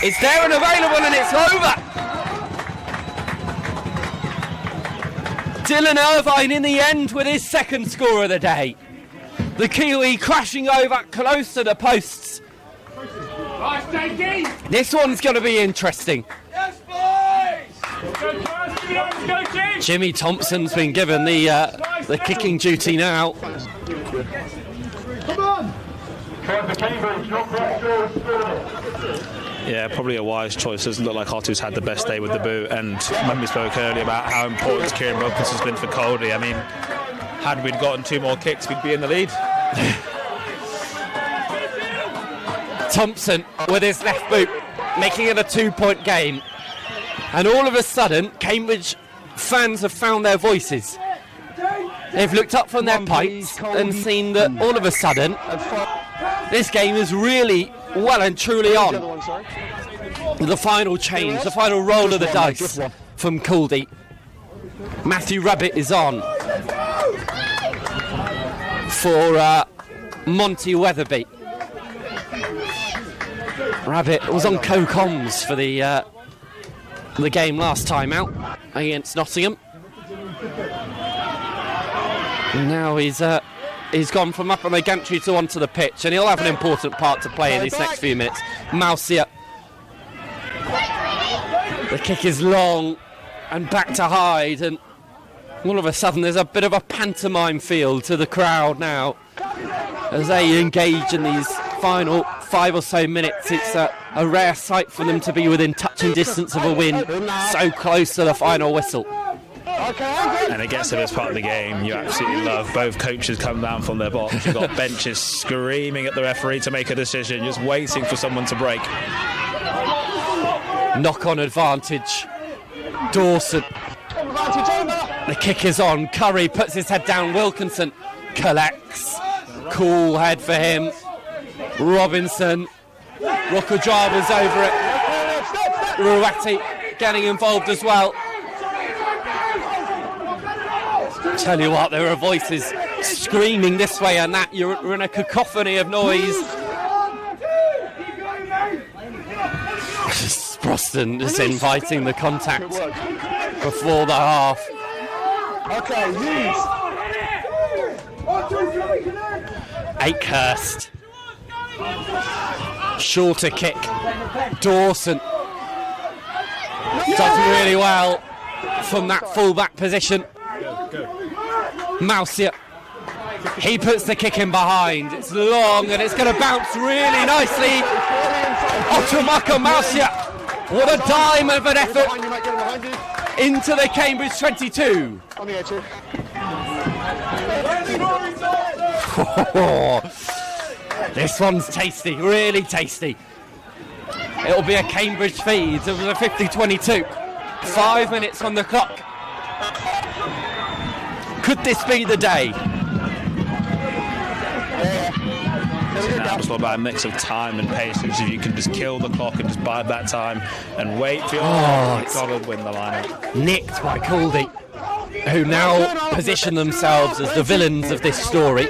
It's there and available, and it's over. Dylan Irvine in the end with his second score of the day. The Kiwi crashing over close to the posts. This one's going to be interesting. Yes, boys! Jimmy Thompson's been given the kicking duty now. Come on! Yeah, probably a wise choice. Doesn't look like Otto's had the best day with the boot. And when we spoke earlier about how important Kieran Wilkinson's been for Caldy, I mean, had we gotten 2 more kicks, we'd be in the lead. Thompson with his left boot, making it a 2-point game. And all of a sudden, Cambridge fans have found their voices. They've looked up from their pints and seen that all of a sudden, this game is really well and truly on. The final change, the final roll of the dice from Caldy. Matthew Rabbit is on. for Monty Weatherby. Rabbit was on co-coms for the game last time out against Nottingham. And now he's gone from up on the gantry to onto the pitch, and he'll have an important part to play in these next few minutes. Mousia. The kick is long and back to Hyde, and all of a sudden there's a bit of a pantomime feel to the crowd now as they engage in these final 5 or so minutes. It's a rare sight for them to be within touching distance of a win, so close to the final whistle. And it gets to this part of the game you absolutely love. Both coaches come down from their box. You've got benches screaming at the referee to make a decision, just waiting for someone to break. Knock-on advantage. Dawson. The kick is on. Curry puts his head down. Wilkinson collects. Cool head for him. Robinson. Rokojava's over it. Ruati getting involved as well. Tell you what, there are voices screaming this way and that. You're in a cacophony of noise. Sproston is inviting the contact before the half. Akehurst. Shorter kick. Dawson does really well from that full-back position. Mousia. He puts the kick in behind. It's long and it's going to bounce really nicely. Otomaka Mousia. What a dime of an effort into the Cambridge 22. This one's tasty, really tasty. It'll be a Cambridge feed of the 50-22. 5 minutes on the clock. Could this be the day? Now it's all about a mix of time and patience. If you can just kill the clock and just bide that time and wait for your got to win the line. Nicked by Caldy, who now position themselves as the villains of this story.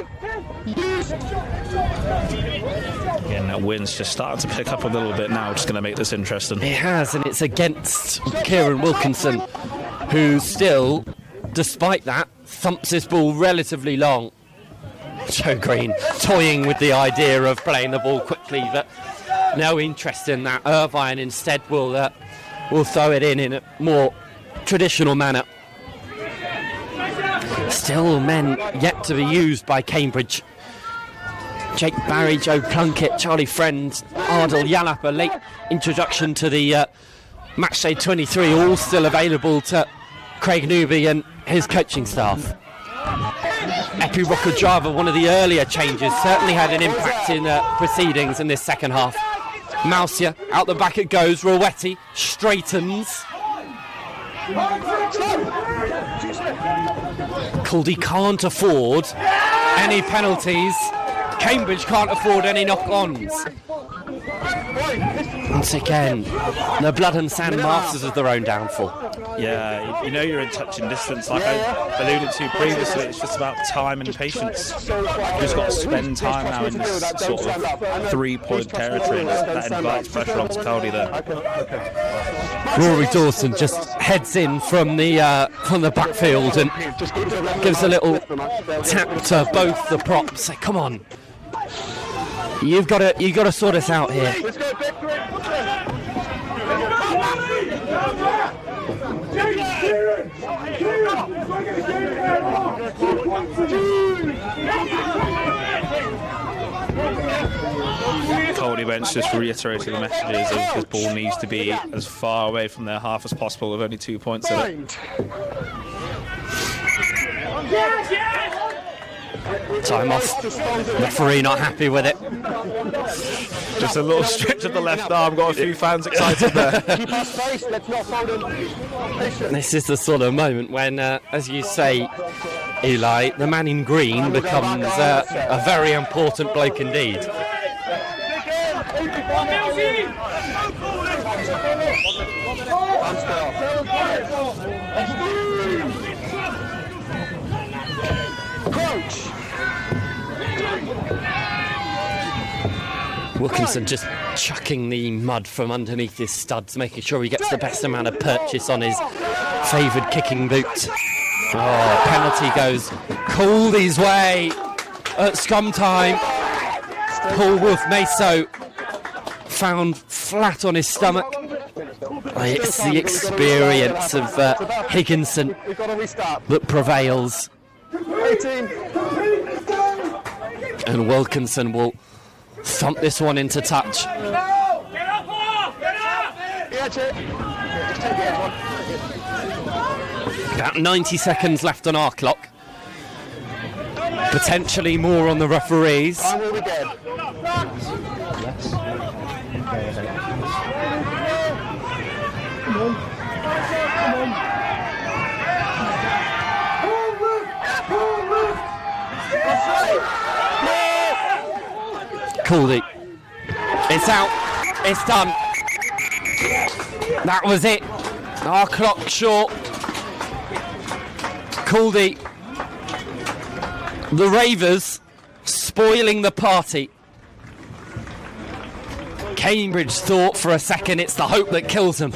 Again, that win's just starting to pick up a little bit now, just going to make this interesting. It has, and it's against Kieran Wilkinson, who still, despite that, thumps his ball relatively long. Joe Green toying with the idea of playing the ball quickly, but no interest in that. Irvine instead will throw it in a more traditional manner. Still men yet to be used by Cambridge. Jake Barry, Joe Plunkett, Charlie Friend, Ardal Yallap, a late introduction to the Matchday 23, all still available to Craig Newby and his coaching staff. Epi Rokojava, one of the earlier changes, certainly had an impact in proceedings in this second half. Mousia, out the back it goes. Ruati straightens. Caldy can't afford any penalties. Cambridge can't afford any knock-ons. Once again, the blood and sand masters of their own downfall. Yeah, you know you're in touching distance, like I alluded to previously. It's just about time and patience. You've just got to spend time now in this sort of 3-point territory, and that invites pressure onto Caldy there. Rory Dawson just heads in from the backfield and gives a little tap to both the props. Come on, you've got to sort us out here. Caldy bench just reiterating the messages of his ball needs to be as far away from their half as possible with only 2 points in it. Time off. Referee not happy with it. Just a little stretch of the left arm, got a few fans excited there. This is the sort of moment when, as you say, Eli, the man in green becomes a very important bloke indeed. Wilkinson just chucking the mud from underneath his studs, making sure he gets the best amount of purchase on his favoured kicking boot. Oh, penalty goes Caldy's way at scrum time. Paul Wolf-Maso found flat on his stomach. It's the experience of Higginson that prevails. And Wilkinson will thump this one into touch. About 90 seconds left on our clock. Potentially more on the referees. Caldy. It's out. It's done. That was it. Our clock short. Caldy. The Ravers spoiling the party. Cambridge thought for a second it's the hope that kills them.